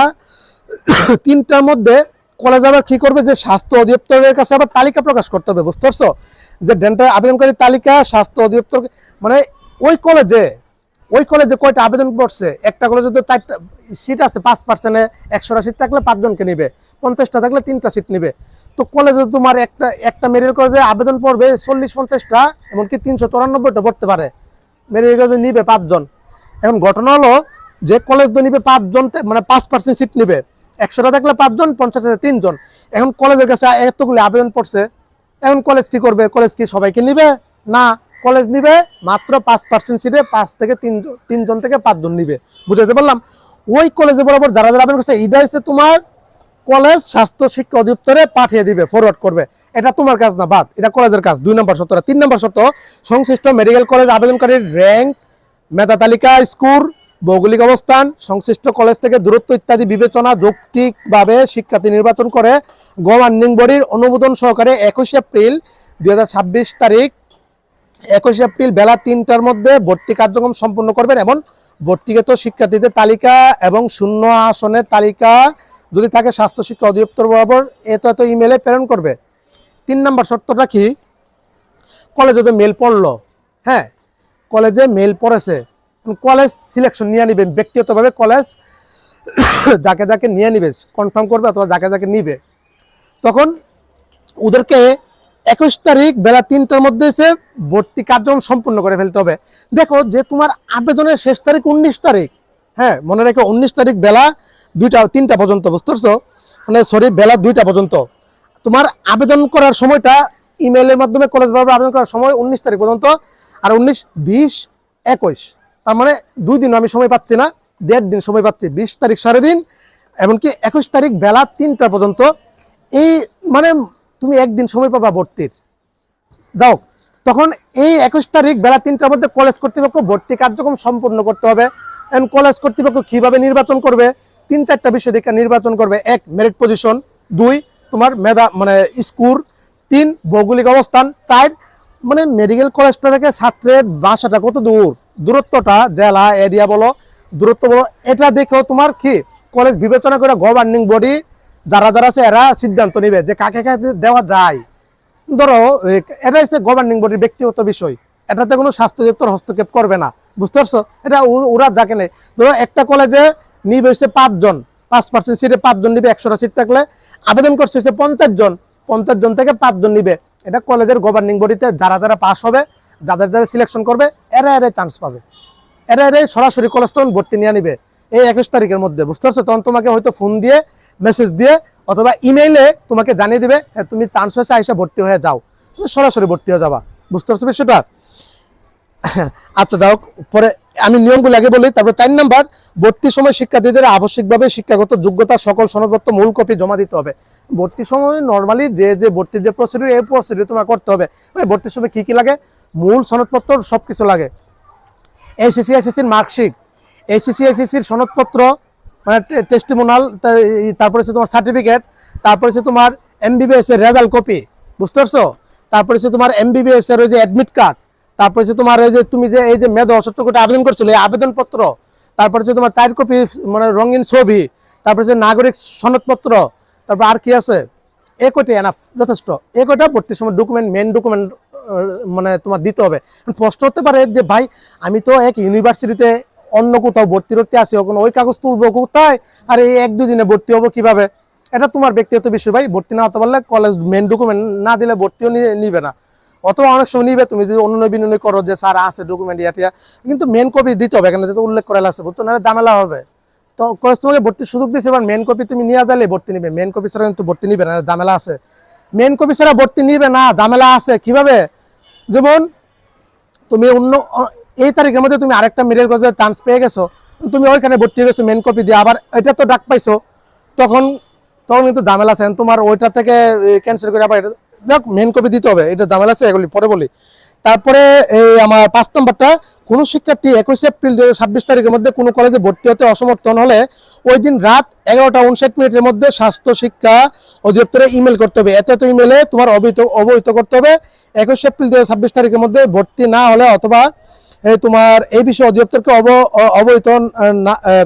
S1: 3টার মধ্যে কলেজ আবার কি করবে, যে স্বাস্থ্য অধিদপ্তরের কাছে আবার তালিকা প্রকাশ করতে হবে, বুঝতে পারছো? যে ডেন্টাল আবেদনকারী তালিকা স্বাস্থ্য অধিদপ্তর, মানে ওই কলেজে কয়টা আবেদন করছে, একটা কলেজে তো 4টা সিট আছে, 5%-এ 100টা সিট থাকলে 5 জনকে নিবে, 50টা থাকলে 3টা সিট নিবে। তো কলেজে তোমার একটা মেডিকেল কলেজে আবেদন পড়বে 40-50টা, এমনকি 394টা পড়তে পারে, মেডিকেল কলেজে নিবে 5 জন। এখন ঘটনা হলো যে কলেজ তো নিবে 5 জন, মানে 5% সিট নিবে, 100টা থাকলে 5 জন, 50-এ 3 জন। এখন কলেজের কাছে এতগুলি আবেদন পড়ছে, এখন কলেজ কি করবে? কলেজ কি সবাইকে নিবে? না, কলেজ নিবে মাত্র 5% সিটে 5 থেকে 3 জন থেকে 5 জন নিবে, বুঝাতে পারলাম? ওই কলেজে বরাবর যারা আবেদন করছে এটা হচ্ছে তোমার কলেজ স্বাস্থ্য শিক্ষা অধিদপ্তরে পাঠিয়ে দিবে, ফরওয়ার্ড করবে। এটা তোমার কাজ না, বাদ, এটা কলেজের কাজ। 2 নম্বর শর্ত। 3 নম্বর শর্ত, সংশ্লিষ্ট মেডিকেল কলেজ আবেদনকারীর র্যাঙ্ক, মেধা তালিকা, স্কোর, ভৌগোলিক অবস্থান, সংশ্লিষ্ট কলেজ থেকে দূরত্ব ইত্যাদি বিবেচনা যৌক্তিকভাবে শিক্ষার্থী নির্বাচন করে গভর্নিং বডির অনুমোদন সহকারে 21 এপ্রিল 2026 তারিখ 21 এপ্রিল বেলা 3টার মধ্যে ভর্তি কার্যক্রম সম্পন্ন করবেন এবং ভর্তিগত শিক্ষার্থীদের তালিকা এবং শূন্য আসনের তালিকা যদি থাকে স্বাস্থ্য শিক্ষা অধিদপ্তর বরাবর এত ইমেলে প্রেরণ করবে। 3 নম্বর শর্তটা কি, কলেজে যে মেল পড়লো, হ্যাঁ কলেজে মেল পড়েছে, কলেজ সিলেকশন নিয়ে নিবে ব্যক্তিগতভাবে, কলেজ যাকে যাকে নিয়ে নিবে কনফার্ম করবে অথবা যাকে যাকে নিবে, তখন ওদেরকে 21 তারিখ বেলা 3টার মধ্যে এসে ভর্তি কার্যক্রম সম্পূর্ণ করে ফেলতে হবে। দেখো যে তোমার আবেদনের শেষ তারিখ 19 তারিখ, হ্যাঁ মনে রেখো 19 তারিখ বেলা 3টা পর্যন্ত, বুঝতে পারছো, মানে সরি বেলা 2টা পর্যন্ত। তোমার আবেদন করার সময়টা ইমেলের মাধ্যমে কলেজ বরাবর আবেদন করার সময় 19 তারিখ পর্যন্ত, আর 19, 20, 21, তার মানে 2 দিন আমি সময় পাচ্ছি না, 1.5 দিন সময় পাচ্ছি, 20 তারিখ সাড়ে দিন, এমনকি 21 তারিখ বেলা 3টা পর্যন্ত। এই মানে তুমি 1 দিন সময় পাবা ভর্তির, যাও তখন এই 21 তারিখ বেলা 3টার মধ্যে কলেজ কর্তৃপক্ষ ভর্তি কার্যক্রম সম্পূর্ণ করতে হবে। এবং কলেজ কর্তৃপক্ষ কিভাবে নির্বাচন করবে, 3-4টা বিষয় দেখে নির্বাচন করবে। 1 মেরিট পজিশন, 2 তোমার মেধা মানে স্কোর, 3 ভৌগোলিক অবস্থান, 4 মানে মেডিকেল কলেজটা থেকে ছাত্রের বাসাটা কত দূর, দূরত্বটা জেলা এরিয়া বলো দূরত্ব বলো, এটা দেখেও তোমার কি কলেজ বিবেচনা করে গভর্নিং বডি যারা যারা আছে এরা সিদ্ধান্ত নিবে যে কাকে কাকে দেওয়া যায়। ধরো এটা হচ্ছে গভর্নিং বডির ব্যক্তিগত বিষয়, এটাতে কোনো স্বাস্থ্য দপ্তর হস্তক্ষেপ করবে না, বুঝতে পারছো, এটা ওরা যাকে নেই। ধরো একটা কলেজে নিবে হচ্ছে 5 জন, 5% সিটে 5 জন নিবে, 100টা সিট থাকলে আবেদন করছে হচ্ছে 50 জন, 50 জন থেকে 5 জন নিবে। এটা কলেজের গভর্নিং বডিতে যারা যারা পাস হবে, যাদের যারা সিলেকশন করবে এরা চান্স পাবে, এরা সরাসরি কলেজ তখন ভর্তি নিয়ে নিবে এই 21 তারিখের মধ্যে, বুঝতে পারছো। তখন তোমাকে হয়তো ফোন দিয়ে মেসেজ দিয়ে অথবা ইমেইলে তোমাকে জানিয়ে দিবে হ্যাঁ তুমি চান্স হয়েছে আইসা ভর্তি হয়ে যাও, তুমি সরাসরি ভর্তি হয়ে যাবা, বুঝতে পারছো বিষয়টা। আচ্ছা যাও পরে আমি নিয়মগুলো আগে বলি, তারপর 4 নম্বর ভর্তির সময় শিক্ষার্থীদের আবশ্যিকভাবে শিক্ষাগত যোগ্যতা সকল সনদপত্র মূল কপি জমা দিতে হবে। ভর্তির সময় নর্মালি যে ভর্তির যে প্রসিডিউর এই প্রসিডিউর তোমার করতে হবে। ভর্তির সময় কি কি লাগে, মূল সনদপত্র সব কিছু লাগে, এসএসসি এসএসসির মার্কশিট, এসএসসি এসএসসির সনদপত্র মানে টেস্টিমোনাল, তারপরে হচ্ছে তোমার সার্টিফিকেট, তারপরে হচ্ছে তোমার এমবিবিএস এর রেজাল্ট কপি, বুঝতে পারছো, তারপরে হচ্ছে তোমার এমবিবিএস এর ওই যে অ্যাডমিট কার্ড, তারপরে হচ্ছে তোমার এই যে তুমি যে এই যে মেধা অসত্য আবেদন করছিলে এই আবেদনপত্র, তারপরে হচ্ছে তোমার 4 কপি মানে রঙিন ছবি, তারপরে হচ্ছে নাগরিক সনদপত্র, তারপর আর কি আছে, এ কয়টা এনাফ যথেষ্ট, এ কয়টা ভর্তির সময় ডকুমেন্ট মেন ডকুমেন্ট মানে তোমার দিতে হবে। প্রশ্ন হতে পারে যে ভাই আমি তো এক ইউনিভার্সিটিতে অন্য কোথাও ভর্তি করতে আসি, ওখানে ওই কাগজ তুলবো কোথায়, আর এই 1-2 দিনে ভর্তি হবো কিভাবে, এটা তোমার ব্যক্তিগত বিষয় ভাই। ভর্তি না হতে পারলে কলেজ মেন ডকুমেন্ট না দিলে ভর্তিও নিবে না, অথবা অনেক সময় নিবে তুমি যদি অনুনয় বিনয় করো যে স্যার আছে ডকুমেন্ট ইয়াটিয়া, কিন্তু মেন কপি দিতে হবে এখানে যেটা উল্লেখ করা আছে, বুঝতো না ঝামেলা হবে। তো কলেজ তোমাকে ভর্তির সুযোগ দিচ্ছে, এবার মেন কপি তুমি নিয়ে দিলে ভর্তি নিবে, মেন কপি ছাড়া কিন্তু ভর্তি নিবে না, ঝামেলা আছে। মেন কপি ছাড়া ভর্তি নিবে না, ঝামেলা আছে কিভাবে, যেমন তুমি অন্য এই তারিখের মধ্যে তুমি আরেকটা মিডল কলেজে চান্স পেয়ে গেছো, তুমি ওইখানে ভর্তি হয়ে গেছো মেন কপি দিয়ে, আবার এটা তো ডাক পাইছো, তখন তখন কিন্তু ঝামেলা আছে, তোমার ওইটা থেকে ক্যান্সেল করে আবার দেখ মেন কপি দিতে হবে, এটা ঝামেলা আছে, এগুলি পরে বলি। তারপরে এই আমার 5 নম্বরটা, কোনো শিক্ষার্থী 21 এপ্রিল 2026 তারিখের মধ্যে কোনো কলেজে ভর্তি হতে অসমর্থন হলে ওই দিন রাত 11:59 মধ্যে স্বাস্থ্য শিক্ষা অধিদপ্তরে ইমেল করতে হবে। এত ইমেলে তোমার অবহিত করতে হবে 21 এপ্রিল 2026 তারিখের মধ্যে ভর্তি না হলে অথবা তোমার এই বিষয়ে অধিদপ্তরকে অবহিত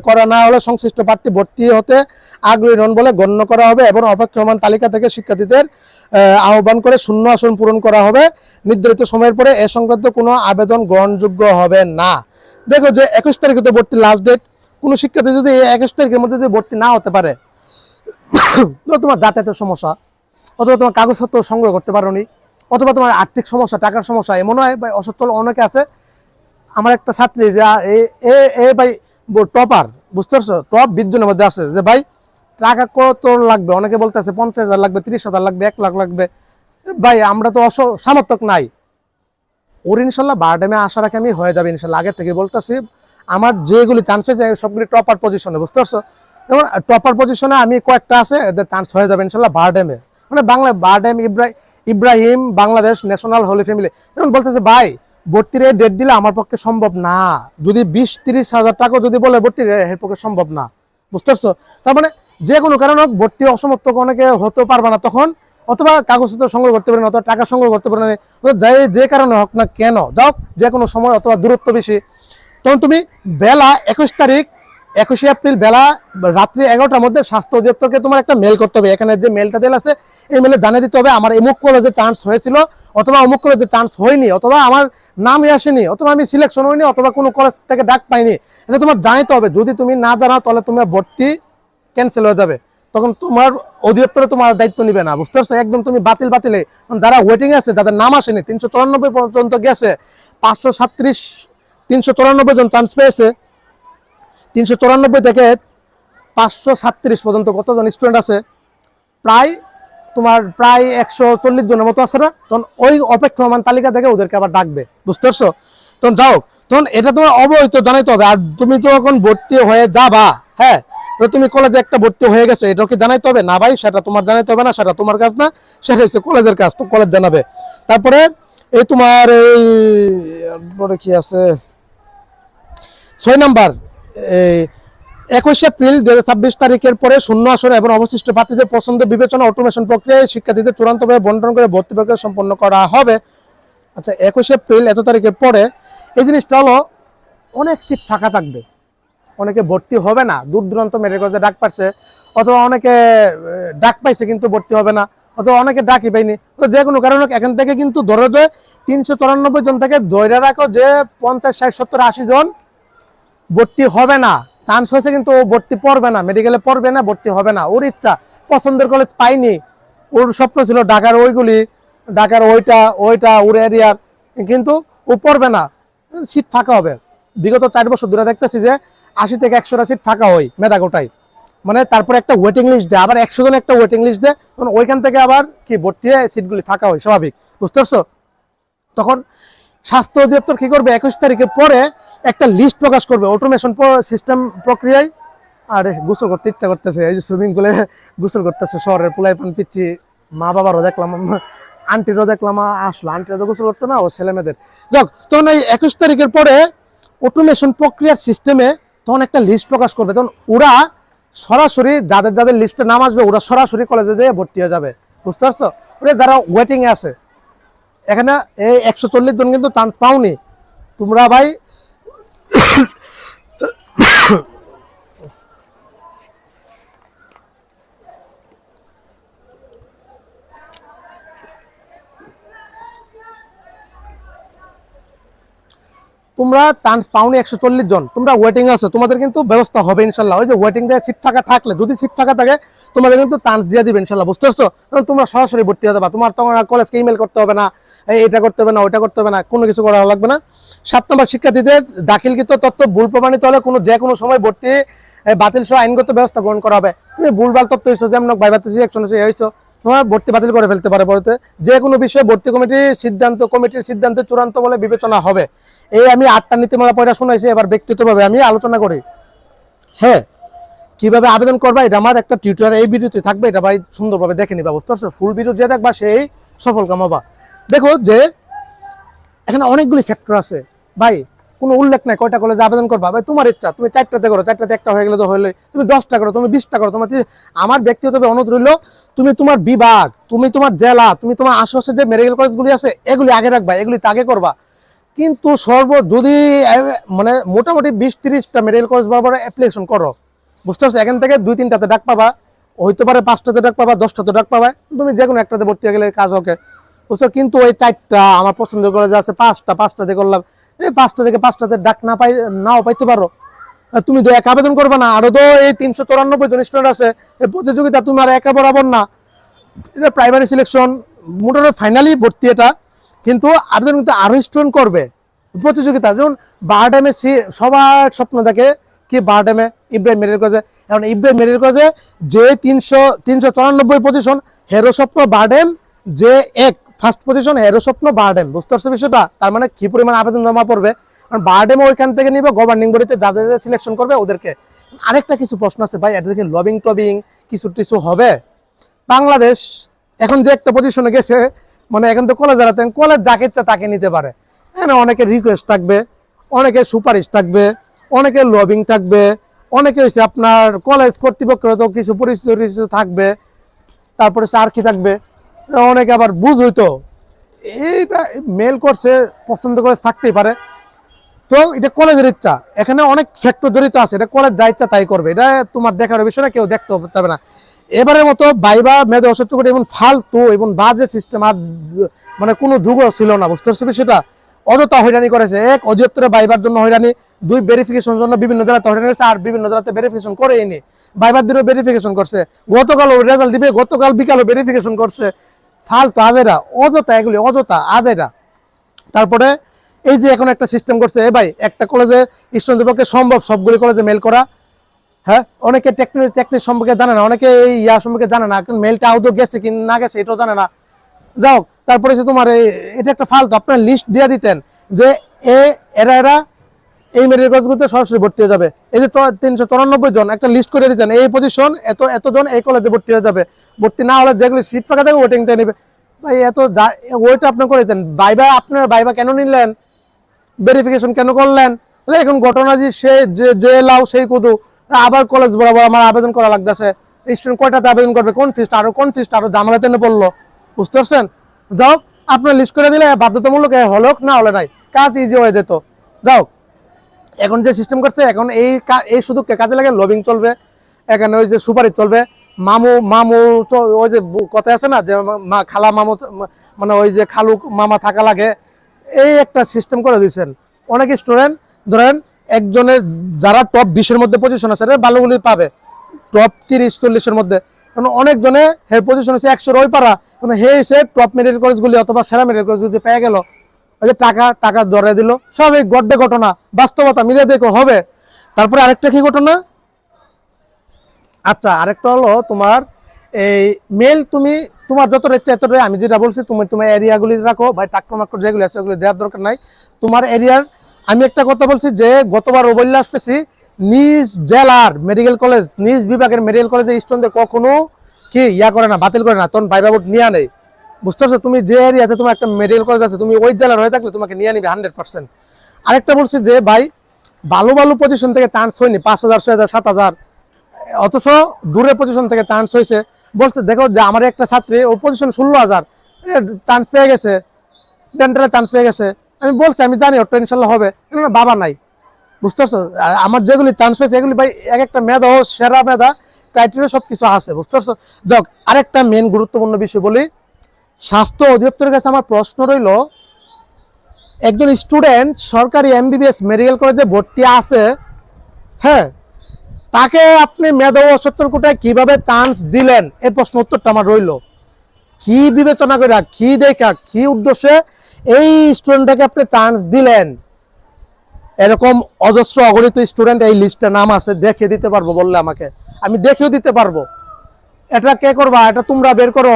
S1: করা না হলে সংশ্লিষ্ট প্রার্থী ভর্তি হতে আগ্রহী নন বলে গণ্য করা হবে এবং অপেক্ষমান তালিকা থেকে শিক্ষার্থীদের আহ্বান করে শূন্য আসন পূরণ করা হবে। নির্ধারিত সময়ের পরে এ সংক্রান্ত কোনো আবেদন গ্রহণযোগ্য হবে না। দেখো যে 21 তারিখে তো ভর্তি লাস্ট ডেট, কোনো শিক্ষার্থী যদি 21 তারিখের মধ্যে যদি ভর্তি না হতে পারে, তোমার যাতায়াতের সমস্যা অথবা তোমার কাগজপত্র সংগ্রহ করতে পারোনি, অথবা তোমার আর্থিক সমস্যা, টাকার সমস্যা, এমন হয় ভাই অসচ্ছল অনেকে আছে। আমার একটা ছাত্রী যে ভাই টপার, বুঝতে পারছো, টপ 20 জনের মধ্যে আছে, যে ভাই টাকা কত লাগবে, অনেকে বলতেছে 50,000 লাগবে, 30,000 লাগবে, 1 লাখ লাগবে, ভাই আমরা তো সামর্থক নাই। ওর ইনশাল্লাহ বারডেমে আসার আগে আমি হয়ে যাবে ইনশাল্লাহ, আগে থেকে বলতেছি। আমার যেগুলি চান্স হয়েছে সবগুলি টপার পজিশনে, বুঝতে পারছো, যেমন টপার পজিশনে আমি কয়েকটা আছে, এদের চান্স হয়ে যাবে ইনশাল্লাহ বারডেমে, মানে বাংলা বারডেম ইব্রাহিম বাংলাদেশ ন্যাশনাল হোলি ফ্যামিলি। যেমন বলতেছে ভাই ভর্তির ডেট দিলে আমার পক্ষে সম্ভব না, যদি 20-30 হাজার টাকা যদি বলে ভর্তির এর পক্ষে সম্ভব না, বুঝতে পারছো। তার মানে যে কোনো কারণে ভর্তি অসমর্থক অনেকে হতে পারবে না, তখন অথবা কাগজপত্র সংগ্রহ করতে পারেন, অথবা টাকা সংগ্রহ করতে পারেন, যে কারণে হোক না কেন যাও, যে কোনো সময় অথবা দূরত্ব বেশি, তখন তুমি বেলা 21 এপ্রিল বেলা রাত্রি 11টার মধ্যে স্বাস্থ্য অধিদপ্তরকে তোমার একটা মেল করতে হবে। এখানে যে মেলটা দেওয়া আছে এই মেলে জানিয়ে দিতে হবে আমার অমুক কলেজে চান্স হয়েছিল, অথবা অমুক কলেজে চান্স হয়নি, অথবা আমার নামই আসেনি, অথবা আমি সিলেকশন হইনি, অথবা কোনো কলেজ থেকে ডাক পাইনি। এটা তোমার জানাইতে হবে। যদি তুমি না জানাও তাহলে তোমার ভর্তি ক্যান্সেল হয়ে যাবে, তখন তোমার অধিদপ্তরে তোমার দায়িত্ব নিবে না, বুঝতে পারছো? একদম তুমি বাতিলে। যারা ওয়েটিং আছে, যাদের নাম আসেনি, 394 পর্যন্ত গেছে, 394 জন চান্স পেয়েছে, 394 থেকে 537 পর্যন্ত কতজন স্টুডেন্ট আছে? প্রায় 140 জনের মতো আছে না? তখন ওই অপেক্ষমান তালিকা থেকে ওদেরকে আবার ডাকবে, বুঝতে পারছো? তখন যাও, তখন এটা তোমার অবহিত জানাইতে হবে। আর তুমি তো এখন ভর্তি হয়ে যাবা, হ্যাঁ, তো তুমি কলেজে একটা ভর্তি হয়ে গেছো, এটাকে জানাইতে হবে না ভাই? সেটা তোমার জানাইতে হবে না, সেটা তোমার কাজ না, সেটা হচ্ছে কলেজের কাজ, তো কলেজ জানাবে। তারপরে এই তোমার এই কি আছে 6 নাম্বার, 21 এপ্রিল 2026 তারিখের পরে শূন্য আসন এবং অবশিষ্ট প্রার্থীদের পছন্দ বিবেচনা অটোমেশন প্রক্রিয়ায় শিক্ষার্থীদের চূড়ান্তভাবে বন্টন করে ভর্তি প্রক্রিয়া সম্পন্ন করা হবে। আচ্ছা, 21 এপ্রিল এত তারিখের পরে এই জিনিসটা হলো অনেক সিট ফাঁকা থাকবে, অনেকে ভর্তি হবে না, দূর দূরান্ত মেডিকেল কলেজে ডাক পাচ্ছে, অথবা অনেকে ডাক পাইছে কিন্তু ভর্তি হবে না, অথবা অনেকে ডাকই পাইনি। তো যে কোনো কারণে এখান থেকে কিন্তু ধরো যে 394 জন থেকে ধরে রাখো যে 50, 60, 70, 80 জন ভর্তি হবে না। চান্স হয়েছে কিন্তু ও ভর্তি পড়বে না, মেডিকেলে পড়বে না, ভর্তি হবে না, ওর ইচ্ছা, পছন্দের কলেজ পাইনি, ওর স্বপ্ন ছিল ঢাকার ওইগুলি, ঢাকার ওইটা ওর এরিয়ার, কিন্তু ও পড়বে না, সিট ফাঁকা হবে। বিগত 4 বছর ধরে দেখতেছি যে 80 থেকে 100টা সিট ফাঁকা হয় মেধা কোটায়, মানে তারপরে একটা ওয়েটিং লিস্ট দেয়, আবার 100 জন একটা ওয়েটিং লিস্ট দেয়, তখন ওইখান থেকে আবার কি ভর্তি হয়ে সিটগুলি ফাঁকা হয়, স্বাভাবিক, বুঝতে পারছো? তখন স্বাস্থ্য অধিদপ্তর কি করবে, 21 তারিখের পরে একটা লিস্ট প্রকাশ করবে অটোমেশন সিস্টেম প্রক্রিয়ায়। আরে গোসল করতে ইচ্ছা করতেছে, এই যে সুইমিং পুলে গোসল করতেছে শহরের পোলাই পান পিচ্ছি, মা বাবারও দেখলাম, আন্টিরও দেখলাম, আসলো আন্টিরা তো গোসল করতো না, ও ছেলে মেয়েদের যাক। তখন এই 21 তারিখের পরে অটোমেশন প্রক্রিয়ার সিস্টেমে তখন একটা লিস্ট প্রকাশ করবে, তখন ওরা সরাসরি যাদের লিস্টে নাম আসবে ওরা সরাসরি কলেজে যেয়ে ভর্তি হয়ে যাবে, বুঝতে পারছো? ওরা যারা ওয়েটিং এ আছে, এখানে এই 140 জন কিন্তু চান্স পাওনি তোমরা ভাই। তোমরা চান্স পাওনি 140 জন, তোমরা ওয়েটিং আছে, তোমাদের কিন্তু ব্যবস্থা হবে ইনশাল্লাহ। ওই যে ওয়েটিং দিয়ে সিট ফাঁকা থাকলে, যদি সিট ফাঁকা থাকে তোমাদের কিন্তু চান্স দিয়ে দিবে ইনশাল্লাহ, বুঝতে পারছো? তোমরা সরাসরি ভর্তি হতে পারো, তোমার তখন কলেজকে ইমেল করতে হবে না, এটা করতে হবে না, ওইটা করতে হবে না, কোনো কিছু করা লাগবে না। 7 নম্বর, শিক্ষার্থীদের দাখিলকৃত তথ্য ভুল প্রমাণিত হলে যে কোনো সময় ভর্তি বাতিল সহ আইনগত ব্যবস্থা গ্রহণ করা হবে। তুমি ভুলভাল তথ্য হয়েছো, যেমন ভাইভাতে সিলেকশন হয়েছো, তোমার ভর্তি বাতিল করে ফেলতে পারে। পরে যে কোনো বিষয়ে ভর্তি কমিটির সিদ্ধান্ত চূড়ান্ত বলে বিবেচনা হবে। এই আমি 8টা নীতিমালা পড়া শোনাইছি, এবার ব্যক্তিগতভাবে আমি আলোচনা করি। হ্যাঁ, কিভাবে আবেদন করবা এটা আমার একটা টিউটোরিয়াল এই ভিডিওতে থাকবে, এটা ভাই সুন্দরভাবে দেখে নিবা, বুঝতে পারছো? ফুল ভিডিও যে দেখবা সেই সফল কামাবা। দেখো যে এখানে অনেকগুলি ফ্যাক্টর আছে ভাই, কোনো উল্লেখ নাই কয়টা কলেজে আবেদন করবা, ভাই তোমার ইচ্ছা, তুমি 4টাতে করো, 4টাতে একটা হয়ে গেলে তো হলে, তুমি 10টা করো, তুমি 20টা করো, তোমার আমার ব্যক্তিগতভাবে অনুরোধ রইল, তুমি তোমার বিভাগ, তুমি তোমার জেলা, তুমি তোমার আশেপাশে যে মেডিকেল কলেজগুলি আছে এগুলি আগে রাখবা, এগুলি আগে করবা। কিন্তু যদি মানে মোটামুটি 20-30টা মেডিকেল কলেজ বরাবর অ্যাপ্লিকেশন করো, বুঝতে পারছো? এখান থেকে 2-3টাতে ডাক পাবা, হইতে পারে 5টাতে ডাক পাবা, 10টাতে ডাক পাবা, তুমি যে কোনো একটাতে ভর্তি হয়ে গেলে কাজ ওকে, বুঝছো? কিন্তু ওই 4টা আমার পছন্দের কলেজে আছে, 5টাতে করলাম, এই 5টা থেকে 5টাতে ডাক নাও পাইতে পারো, তুমি তো এক আবেদন করবে না, আরো তো এই 394 জন স্টুডেন্ট আছে, এই প্রতিযোগিতা তুমি আর একা বরাবর না, এটা প্রাইমারি সিলেকশন, মোটামুটি ফাইনালি ভর্তি এটা, কিন্তু আবেদন কিন্তু আরো স্টুডেন্ট করবে প্রতিযোগিতা। যেমন বারডেমে সবার স্বপ্ন দেখে কি, বারডেমে ইব্রাহিম মেডিকেল কলেজে, এখন ইব্রাহিম মেডিকেল কলেজে যে 394 পজিশন, হেরো স্বপ্ন বারডেম, যে ফার্স্ট পজিশন হেরো স্বপ্ন বারডেম, বুঝতে পারছো বিষয়টা? তার মানে কি পরিমাণ আবেদন জমা পড়বে, কারণ বারডেম ওইখান থেকে নিবে, গভর্নিং বডিতে যাদের সিলেকশন করবে ওদেরকে। আরেকটা কিছু প্রশ্ন আছে ভাই, এটা দেখি লবিং টবিং কিছু হবে। বাংলাদেশ এখন যে একটা পজিশনে গেছে, মানে এখন তো কলেজ যাকে ইচ্ছা তাকে নিতে পারে, হ্যাঁ, অনেকে রিকোয়েস্ট থাকবে, অনেকে সুপারিশ থাকবে, অনেকে লবিং থাকবে, অনেকে হচ্ছে আপনার কলেজ কর্তৃপক্ষের তো কিছু পরিচিত থাকবে, তারপরে আর কি থাকবে, অনেকে আবার বুঝ হইতো এই মেল করছে, পছন্দ করে থাকতেই পারে। তো এটা কলেজের ইচ্ছা, এখানে অনেক ফ্যাক্টর জড়িত আছে, এটা কলেজ যা ইচ্ছা তাই করবে, এটা তোমার দেখার বিষয় না, কেউ দেখতে পাবে না। এবারের মতো বাইবা মেধা অসত্য করে এমন ফালতু এবং বাজে সিস্টেম আর মানে কোনো যুগও ছিল না, বুঝতে পারছো বিষয়টা। অযথা হয়রানি করেছে, এক অধিদপ্তরে বাইবার জন্য হয়রানি, দুই ভেরিফিকেশনের জন্য বিভিন্ন জেলাতে হয়রানি করেছে, আর বিভিন্ন জেলাতে ভেরিফিকেশন করেইনি, বাইবার দিনও ভেরিফিকেশন করছে, গতকাল রেজাল্ট দিবে, গতকাল বিকালও ভেরিফিকেশন করছে, ফালতু আজেরা, অযথা এগুলি অযথা আজেরা। তারপরে এই যে এখন একটা সিস্টেম করছে, এ ভাই একটা কলেজে স্টুডেন্টদের পক্ষে সম্ভব সবগুলি কলেজে মেল করা? হ্যাঁ, অনেকে টেকনিক সম্পর্কে জানে না, অনেকে এই ইয়া সম্পর্কে জানে না, মেলটা আদৌ গেছে কি না গেছে এটাও জানে না। যাও, তারপরে তোমার এটা একটা ফালতু, আপনার লিস্ট দিয়ে দিতেন যে এরা এই মেডিকেল কলেজগুলোতে সরাসরি ভর্তি হয়ে যাবে, এই যে 394 জন একটা লিস্ট করে দিতেন, এই পজিশন এতজন এই কলেজে ভর্তি হয়ে যাবে, ভর্তি না হলে যেগুলো সিট ফাঁকা থাকে ওয়েটিংটা নেবে। ভাই এত ওইটা আপনি করে দিতেন, আপনার বাইবা কেন নিলেন, ভেরিফিকেশন কেন করলেন? এখন ঘটনা যে যে লাও সেই কুদু, আবার কলেজ বরাবর আমার আবেদন করা লাগতেছে, স্টুডেন্ট কয়টাতে আবেদন করবে, কোন ফিসটা আরো ঝামেলাতে পড়লো, বুঝতে পারছেন। যাও, আপনার লিস্ট করে দিলে বাধ্যতামূলক হলো না হলে নাই, কাজ ইজি হয়ে যেত। যাও, এখন যে সিস্টেম করছে, এখন এই শুধু কাজে লাগে লবিং চলবে, এখানে ওই যে সুপারিশ চলবে, মামু মামু ওই যে কথা আছে না যে খালা মামু, মানে ওই যে খালু মামা থাকা লাগে, এই একটা সিস্টেম করে দিয়েছেন। অনেক স্টুডেন্ট ধরেন একজনের যারা টপ 20-এর মধ্যে পজিশন আছে ভালোগুলি পাবে, টপ 30-40-এর মধ্যে, কারণ অনেকজনে হে পজিশন হচ্ছে 100 ওই পারা, কারণ হে এসে টপ মেডিকেল কলেজগুলি অথবা সেরা মেডিকেল কলেজগুলি পেয়ে গেল, ওই যে টাকা ধরে দিল, সব এই গড্ডে ঘটনা, বাস্তবতা মিলে দেখো হবে। তারপরে আরেকটা কি ঘটনা, আচ্ছা আরেকটা হলো তোমার এই মেল, তুমি তোমার যত ইচ্ছা এতটাই, আমি যেটা বলছি তুমি তোমার এরিয়াগুলি রাখো ভাই, টাক্কর মাক্কর যেগুলি আছে ওগুলো দেওয়ার দরকার নাই তোমার এরিয়ার। আমি একটা কথা বলছি যে গতবার ও বললে আসতেছি, নিজ জেলার মেডিকেল কলেজ, নিজ বিভাগের মেডিকেল কলেজের স্টুডেন্টদের কখনো কি ইয়া করে না, বাতিল করে না, তখন ভাইবা ভোট নিয়ে নেই, বুঝতে পারছো। তুমি যে এরিয়াতে তোমার একটা মেডিকেল কলেজ আছে, তুমি ওই জেলার হয়ে থাকলে তোমাকে নিয়ে নিবে 100%। আরেকটা বলছি যে ভাই, ভালো ভালো পজিশন থেকে চান্স হয়নি, 5,000 6,000 7,000, অথচ দূরের পজিশন থেকে চান্স হয়েছে, বলছে দেখো যে আমার একটা ছাত্রী ওই পজিশন 16,000 চান্স পেয়ে গেছে, ডেন্টালে চান্স পেয়ে গেছে। আমি বলছি আমি জানি ওটা ইনশাল্লাহ হবে, কেননা বাবা নাই, বুঝতে পারছো। আমার যেগুলি চান্স পেয়েছে এগুলি ভাই এক একটা মেধা ও সেরা মেধা ক্রাইটেরিয়া সব কিছু আছে, বুঝতে পারছো। যাক, আরেকটা মেন গুরুত্বপূর্ণ বিষয় বলি, স্বাস্থ্য অধিদপ্তরের কাছে আমার প্রশ্ন রইল, একজন স্টুডেন্ট সরকারি MBBS মেডিকেল কলেজে ভর্তি আছে, হ্যাঁ, তাকে আপনি মেধা ও 70 কোটায় কিভাবে চান্স দিলেন, এই প্রশ্ন উত্তরটা আমার রইল। কি বিবেচনা করে, কি দেখা, কি উদ্দেশ্যে এই স্টুডেন্টটাকে আপনি চান্স দিলেন? এরকম অজস্র অগণিত স্টুডেন্ট এই লিস্টে নাম আছে, দেখিয়ে দিতে পারবো বললে আমাকে, আমি দেখিয়েও দিতে পারবো। এটা কে করবা, এটা তোমরা বের করো,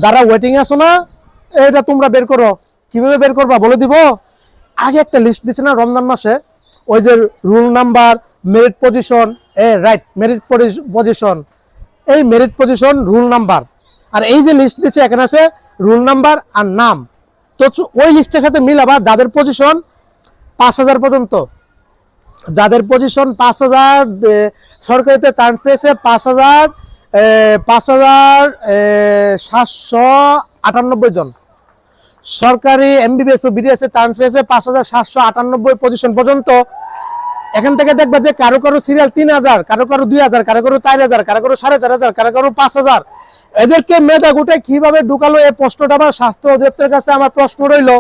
S1: যারা ওয়েটিং আছো না, এটা তোমরা বের করো। কিভাবে বের করবা বলে দিব। আগে একটা লিস্ট দিছে না রমজান মাসে, ওই যে rule number, merit position, right, merit position, এই মেরিট পজিশন রুল নাম্বার, আর এই যে লিস্ট দিচ্ছে এখানে আছে রুল নাম্বার আর নাম। তো ওই লিস্টের সাথে মিলাবা যাদের পজিশন 5,000 পর্যন্ত, যাদের পজিশন 5,000, সরকারিতে চান্স পেয়েছে 5,798 জন, সরকারি MBBS ও BDS এ চান্স পেয়েছে 5,798 পজিশন পর্যন্ত। এখান থেকে দেখবা যে কারো কারো সিরিয়াল 3,000, কারো কারো 2,000, কারো কারো 4,000, কারো কারো 4,500, কারো কারো 5,000। এদেরকে মেধা গোটায় কিভাবে ঢুকালো, এই প্রশ্নটা আমার স্বাস্থ্য অধিদপ্তরের কাছে আমার প্রশ্ন রইল।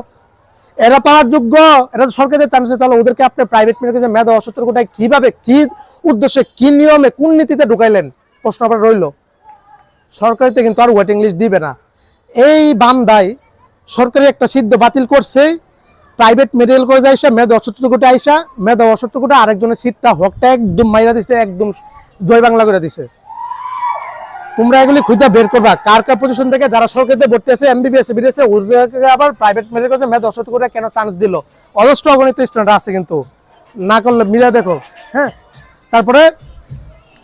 S1: এরা পাওয়ার যোগ্য, এরা সরকারের চান্সে, তাহলে ওদেরকে আপনি প্রাইভেট মেডিকেল মেধা 70 কোটায় কিভাবে, কি উদ্দেশ্যে, কি নিয়মে, কোন নীতিতে ঢুকাইলেন, প্রশ্ন আবার রইল। সরকারিতে কিন্তু আর ওয়েটিং লিস্ট দিবে না, এই বান্দাই সরকারি একটা সিদ্ধ বাতিল করছে, প্রাইভেট মেডিকেল কলেজে আইসা মেধা 70 কোটি আইসা মেধা 70 কোটি আরেকজনের সিটটা হকটা একদম মাইরা দিছে, একদম জয় বাংলা করে দিছে। তোমরা এগুলি খুঁজে বের করবা কার কার পজিশন থেকে যারা সরকারিতে ভর্তি আছে MBBS BDS ওদেরকে আবার প্রাইভেট মেডিকেল কলেজে মেধা 70 কোটি কেন চান্স দিল। অজস্র অগণিত স্টুডেন্ট আছে, কিন্তু না করলে মিলা দেখো। হ্যাঁ, তারপরে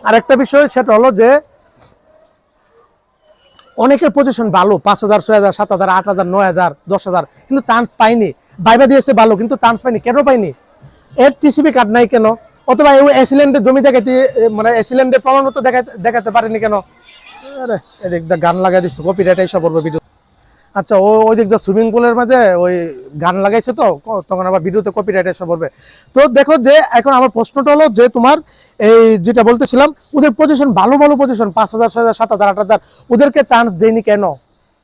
S1: আরেকটা বিষয় সেটা হলো যে অনেকের পজিশন ভালো, 5,000 6,000 7,000 8,000 9,000 10,000, কিন্তু চান্স পাইনি, ভাইবা দিয়েছে ভালো কিন্তু চান্স পাইনি। কেন পাইনি? এর TCP কার্ড নাই কেন, অথবা এসিল্যান্ডের জমি দেখাতে, মানে এসিল্যান্ডের প্রমাণপত্র দেখাতে পারেনি কেন, আরে এদিক দিয়ে গান লাগাই দিচ্ছে, কপিরাইট এসে পড়বে ভিডিও। আচ্ছা, ওই দিক দিয়ে সুইমিং পুলের মধ্যে ওই গান লাগাইছে, তো তখন আবার ভিডিওতে কপিরাইট এসে পড়বে। তো দেখো যে এখন আমার প্রশ্নটা হলো যে তোমার এই যেটা বলতেছিলাম, ওদের পজিশন ভালো ভালো পজিশন 5,000 6,000 7,000 8,000, ওদেরকে চান্স দেয়নি কেন?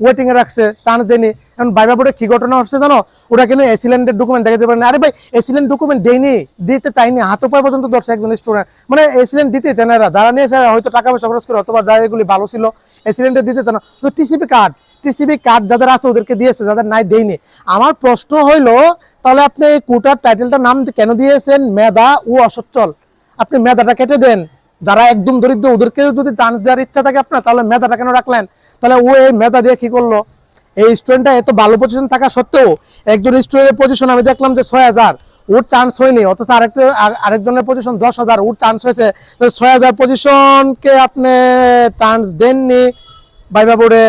S1: ওয়েটিং এ রাখছে, চান্স দেয়নি। এখন ভাইবা বোর্ডে কি ঘটনা হচ্ছে জানো? ওরা কেন এসিল্যান্ডের ডকুমেন্ট দেখাতে পারে না? আরে ভাই, এসিল্যান্ড ডকুমেন্ট দেয়নি, দিতে চাইনি, হাত পায়ে পর্যন্ত ধরছে একজন স্টুডেন্ট, মানে এসিল্যান্ড দিতে চায় না এরা, যারা নিয়েছে হয়তো টাকা পয়সা খরচ করে অথবা যা এগুলি ভালো ছিল, এসিল্যান্ডে দিতে চায় না। তো টিসিবি কার্ড যাদের আছে ওদেরকে দিয়েছে, যাদের নাই দেয়নি। আমার প্রশ্ন হইলো, তাহলে আপনি এই কোটার টাইটেলটার নাম কেন দিয়েছেন মেধা ও অসচ্ছল? আপনি মেধাটা কেটে দেন, যারা একদম দরিদ্র ওদেরকে যদি চান্স দেওয়ার ইচ্ছা থাকে আপনার, তাহলে মেধাটা কেন রাখলেন? তাহলে ও এই মেধা দিয়ে কি করলো? এই স্টুডেন্টটা এত ভালো পজিশন থাকা সত্ত্বেও একজন স্টুডেন্টের পজিশন আমি দেখলাম যে 6,000, ওর চান্স হয়নি, অথচ আরেকজনের পজিশন 10,000, ওর চান্স হয়েছে। 6,000 পজিশনকে আপনি চান্স দেননি ভাইবা বোর্ডে,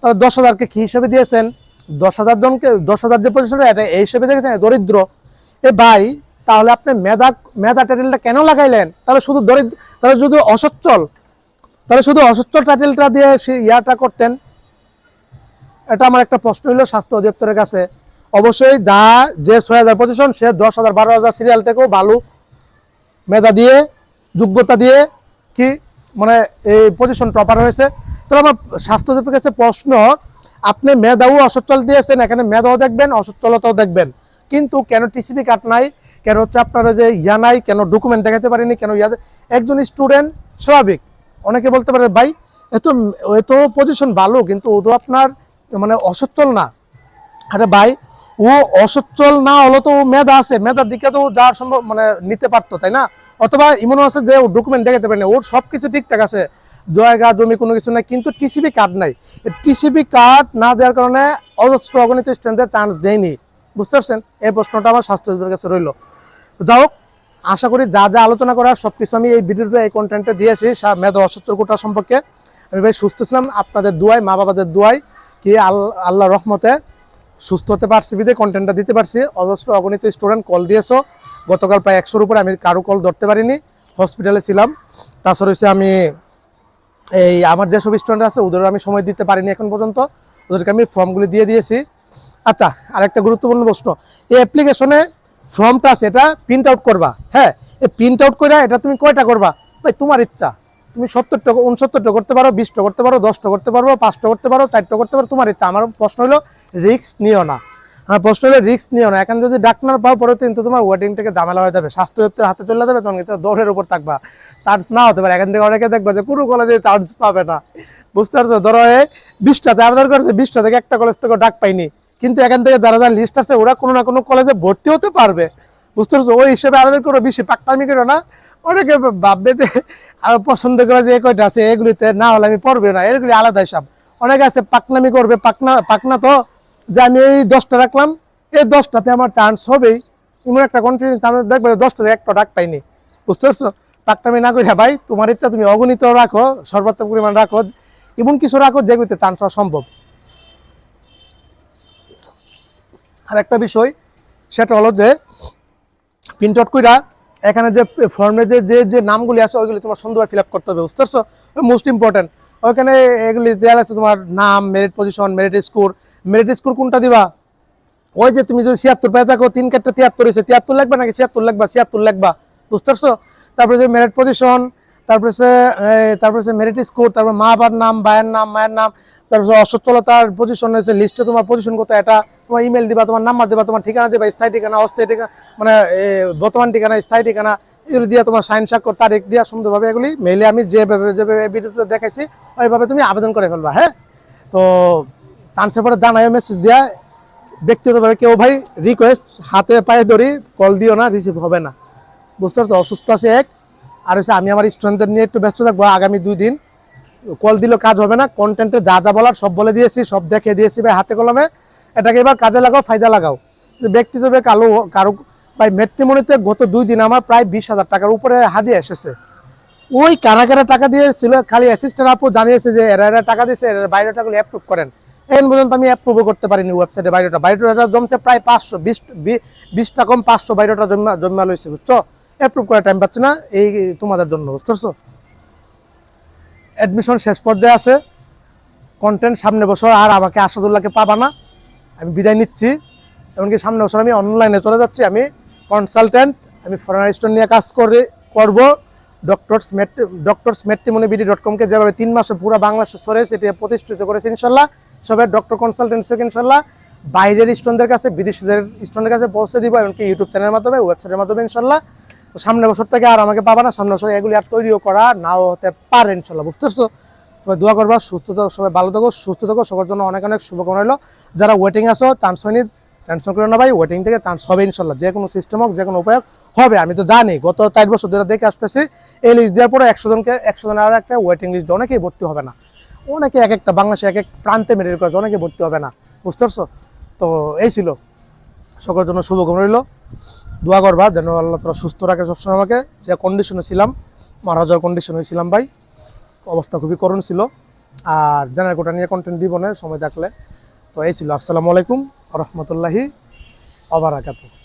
S1: তাহলে 10,000কে কি হিসেবে দিয়েছেন? 10,000 জনকে, 10,000 যে পজিশন এটা এই হিসেবে দেখেছেন দরিদ্র। এ ভাই, তাহলে আপনি মেধা টাইটেলটা কেন লাগাইলেন? তাহলে শুধু দরিদ্র, তাহলে শুধু অসচ্ছল, তাহলে শুধু অসচ্ছল টাইটেলটা দিয়ে ইয়াটা করতেন। এটা আমার একটা প্রশ্ন হলো স্বাস্থ্য অধিদপ্তরের কাছে। অবশ্যই যে 6,000 পজিশন সে 10,000 12,000 সিরিয়াল থেকেও ভালো মেধা দিয়ে, যোগ্যতা দিয়ে কি মানে এই পজিশন প্রপার হয়েছে। তাহলে আমার স্বাস্থ্য অধিদপ্তরের কাছে প্রশ্ন, আপনি মেধাও অসচ্ছল দিয়েছেন, এখানে মেধাও দেখবেন অসচ্ছলতাও দেখবেন, কিন্তু কেন টিসিবি কার্ড নাই, কেন হচ্ছে আপনারা যে ইয়া নাই, কেন ডকুমেন্ট দেখাতে পারেনি, কেন একজন স্টুডেন্ট স্বাভাবিক, অনেকে বলতে পারে ভাই এত এত পজিশন ভালো কিন্তু ও তো আপনার মানে অসচ্ছল না। আরে ভাই, ও অসচ্ছল না হলো তো ও মেধা আছে, মেধার দিকে তো যাওয়ার সম্ভব মানে নিতে পারতো, তাই না? অথবা এমনও আছে যে ও ডকুমেন্ট দেখাতে পারে না, ওর সব কিছু ঠিকঠাক আছে, জায়গা জমি কোনো কিছু নাই, কিন্তু টিসিবি কার্ড নাই। টিসিবি কার্ড না দেওয়ার কারণে অজস্র অগণিত স্টুডেন্টদের চান্স দেয়নি। বুঝতে পারছেন? এই প্রশ্নটা আমার স্বাস্থ্য বিভাগের কাছে রইল। যাই হোক, আশা করি যা যা আলোচনা করার সবকিছু আমি এই ভিডিওতে এই কন্টেন্টে দিয়েছি মেধা অসচ্ছল কোটা সম্পর্কে। আমি ভাই সুস্থ ছিলাম, আপনাদের দোয়ায়, মা বাবাদের দোয়ায় কি আল্লাহ রহমতে সুস্থ হতে পারছি, বিধে কন্টেন্টটা দিতে পারছি। অজস্র অগণিত স্টুডেন্ট কল দিয়েছো, গতকাল প্রায় 100-র উপরে, আমি কারো কল ধরতে পারিনি, হসপিটালে ছিলাম। তাছাড়া হচ্ছে আমি এই আমার যেসব স্টুডেন্ট আছে ওদেরও আমি সময় দিতে পারিনি এখন পর্যন্ত, ওদেরকে আমি ফর্মগুলি দিয়ে দিয়েছি। আচ্ছা, আরেকটা গুরুত্বপূর্ণ প্রশ্ন, এই অ্যাপ্লিকেশনে ফর্মটা আছে, এটা প্রিন্ট আউট করবা। হ্যাঁ, এই প্রিন্ট আউট করে এটা তুমি কয়টা করবা ভাই? তোমার ইচ্ছা, তুমি 70টা 69টা করতে পারো, 20টা করতে পারো, 10টা করতে পারো, 5টা করতে পারো, 4টা করতে পারো, তোমার ইচ্ছা। আমার প্রশ্ন হলো রিস্ক নিও না। আমার প্রশ্ন হলো রিস্ক নিও না। এখন যদি ডাক্তার পাও পরে কিন্তু তোমার ওয়েটিং থেকে ঝামেলা হয়ে যাবে, স্বাস্থ্য দপ্তরের হাতে চলে যাবে, তখন কিন্তু দৌড়ের উপর থাকবা, চার্জ না হতে পারে। এখান থেকে অনেকে দেখবা যে কোনো কলেজে চার্জ পাবে না। বুঝতে পারছো? ধরো 20টাতে আবেদন করেছে, 20টা থেকে একটা কলেজ থেকে ডাক পাইনি, কিন্তু এখান থেকে যারা যারা লিস্ট আছে ওরা কোনো না কোনো কলেজে ভর্তি হতে পারবে। বুঝতে পারছো? ওই হিসেবে আবেদন করো, বেশি পাকটামি করো না। অনেকে ভাববে যে আর পছন্দ করে যে কয়টা আছে এগুলিতে না হলে আমি পড়বে না, এগুলি আলাদা হিসাব। অনেকে আছে পাকনামি করবে, পাকনা তো যে আমি এই 10টা রাখলাম, এই 10টাতে আমার চান্স হবেই, এমন একটা কনফিডেন্স আমি দেখবে 10টা থেকে একটা ডাক পাইনি। বুঝতে পারছো? পাকনামি না করে ভাই, তোমার ইচ্ছা, তুমি অগণিত রাখো, সর্বাত্মক পরিমাণ রাখো, এমন কিছু রাখো যেগুলিতে চান্স হওয়া সম্ভব। আর একটা বিষয় সেটা হলো যে প্রিন্ট আউট কইরা এখানে যে ফর্মে যে নামগুলি আছে ওইগুলি তোমার সুন্দরভাবে ফিল আপ করতে হবে। বুঝতে পারছো? মোস্ট ইম্পর্টেন্ট ওইখানে এগুলি দেওয়া আছে, তোমার নাম, মেরিট পজিশন, মেরিট স্কোর কোনটা দিবা? ওই যে তুমি যদি 76 পেয়ে থাকো, 3 ক্ষেত্রে 73 হয়েছে, 73 লাগবে নাকি 76 লাগবা? 76 লাগবা। বুঝতে পারছো? তারপরে যে মেরিট পজিশন, তারপরে মেরিট স্কোর, তারপর মা বাবার নাম, ভাইয়ের নাম, মায়ের নাম, তারপরে অসচ্ছলতার পজিশন রয়েছে লিস্টে, তোমার পজিশন কত, এটা তোমার ইমেল দিবা, তোমার নাম্বার দিবা, তোমার ঠিকানা দিবা, স্থায়ী ঠিকানা, অস্থায়ী ঠিকানা, মানে বর্তমান ঠিকানা, স্থায়ী ঠিকানা, এগুলি দিয়ে তোমার সাইন স্বাক্ষর তারিখ দিয়া সুন্দরভাবে এগুলি মেইলে আমি যেভাবে ভিডিওতে দেখাইছি ওইভাবে তুমি আবেদন করে ফেলবা। হ্যাঁ, তো চান্সের পরে জানাই, মেসেজ দেওয়া ব্যক্তিগতভাবে কেউ ভাই রিকোয়েস্ট হাতে পায়ে ধরি কল দিও না, রিসিভ হবে না। বুঝতে পারছো? অসুস্থ আছে এক, আর হচ্ছে আমি আমার স্টুডেন্টদের নিয়ে একটু ব্যস্ত থাকবো আগামী 2 দিন। কল দিলেও কাজ হবে না, কন্টেন্টে যা যা বলার সব বলে দিয়েছি, সব দেখে দিয়েছি ভাই হাতে কলমে। এটাকে এবার কাজে লাগাও, ফায়দা লাগাও। ব্যক্তিগতভাবে কারো ভাই ম্যাট্রিমনিতে গত 2 দিন আমার প্রায় 20,000 টাকার উপরে হাদিয়া এসেছে। ওই কারা কারা টাকা দিয়েছিল খালি অ্যাসিস্ট্যান্ট আপু জানিয়েছে যে এরা টাকা দিয়েছে, এর বায়োডাটাগুলো অ্যাপ্রুভ করেন। এখন পর্যন্ত আমি অ্যাপ্রুভও করতে পারিনি ওয়েবসাইটে। বায়োডাটা জমছে প্রায় 520টা কম 500 বায়োডাটা জমা লইছে। বুঝছো? অ্যাপ্রুভ করার টাইম পাচ্ছি না এই তোমাদের জন্য। বুঝতে পারছো? অ্যাডমিশন শেষ পর্যায়ে আছে, কন্টেন্ট সামনে বছর আর আমাকে আসাদুল্লাহকে পাবা না, আমি বিদায় নিচ্ছি। এমনকি সামনে বছর আমি অনলাইনে চলে যাচ্ছি, আমি কনসালটেন্ট, আমি ফরেনার স্টোর নিয়ে কাজ করব। ডক্টরস ম্যাট্রিমনি বিডি.কমকে যেভাবে 3 মাসে পুরো বাংলাদেশ সরে সেটি প্রতিষ্ঠিত করেছে ইনশাল্লাহ, সবাই ডক্টর কনসালটেন্সিকে ইনশাল্লাহ বাইরের স্টুডেন্টদের কাছে, বিদেশিদের স্টুডেন্টের কাছে পৌঁছে দিব, এমনকি ইউটিউব চ্যানেলের মাধ্যমে, ওয়েবসাইটের মাধ্যমে ইনশাল্লাহ। তো সামনের বছর থেকে আর আমাকে পাবা না, সামনের বছর এগুলি আর তৈরিও করা নাও হতে পারে ইনশাল্লাহ, বুঝতে পারছো? সবাই দোয়া করবা, সুস্থ থাকো, সবাই ভালো থাকো, সুস্থ থাকো, সবার জন্য অনেক অনেক শুভকামনা রইল। যারা ওয়েটিং আসো চান্স হয়নি, টেনশন করো না ভাই, ওয়েটিং থেকে চান্স হবে ইনশাল্লাহ, যে কোনো সিস্টেম হোক, যে কোনো উপায় হবে। আমি তো জানি গত 4 বছর ধরে দেখে আসতেছি, এই লিস্ট দেওয়ার পরে 100 জনের আর একটা ওয়েটিং লিস্ট, অনেকেই ভর্তি হবে না, অনেকে এক একটা বাংলাদেশে এক এক প্রান্তে মেডিকেল কলেজ অনেকে ভর্তি হবে না, বুঝতে পারছো? তো এই ছিল, সকলের জন্য শুভকামনা রইল। দোয়া করবা যেন আল্লাহ তাআলা সুস্থ রাখে সবসময় আমাকে। যে কন্ডিশনে ছিলাম, মারা যাওয়ার কন্ডিশন হয়েছিলাম ভাই, অবস্থা খুবই করুণ ছিল। আর জেনারেল কোটা নিয়ে কন্টেন্ট দিব না সময় থাকলে। তো এই ছিল, আসসালামু আলাইকুম ওয়া রাহমাতুল্লাহি ওয়া বারাকাতুহু।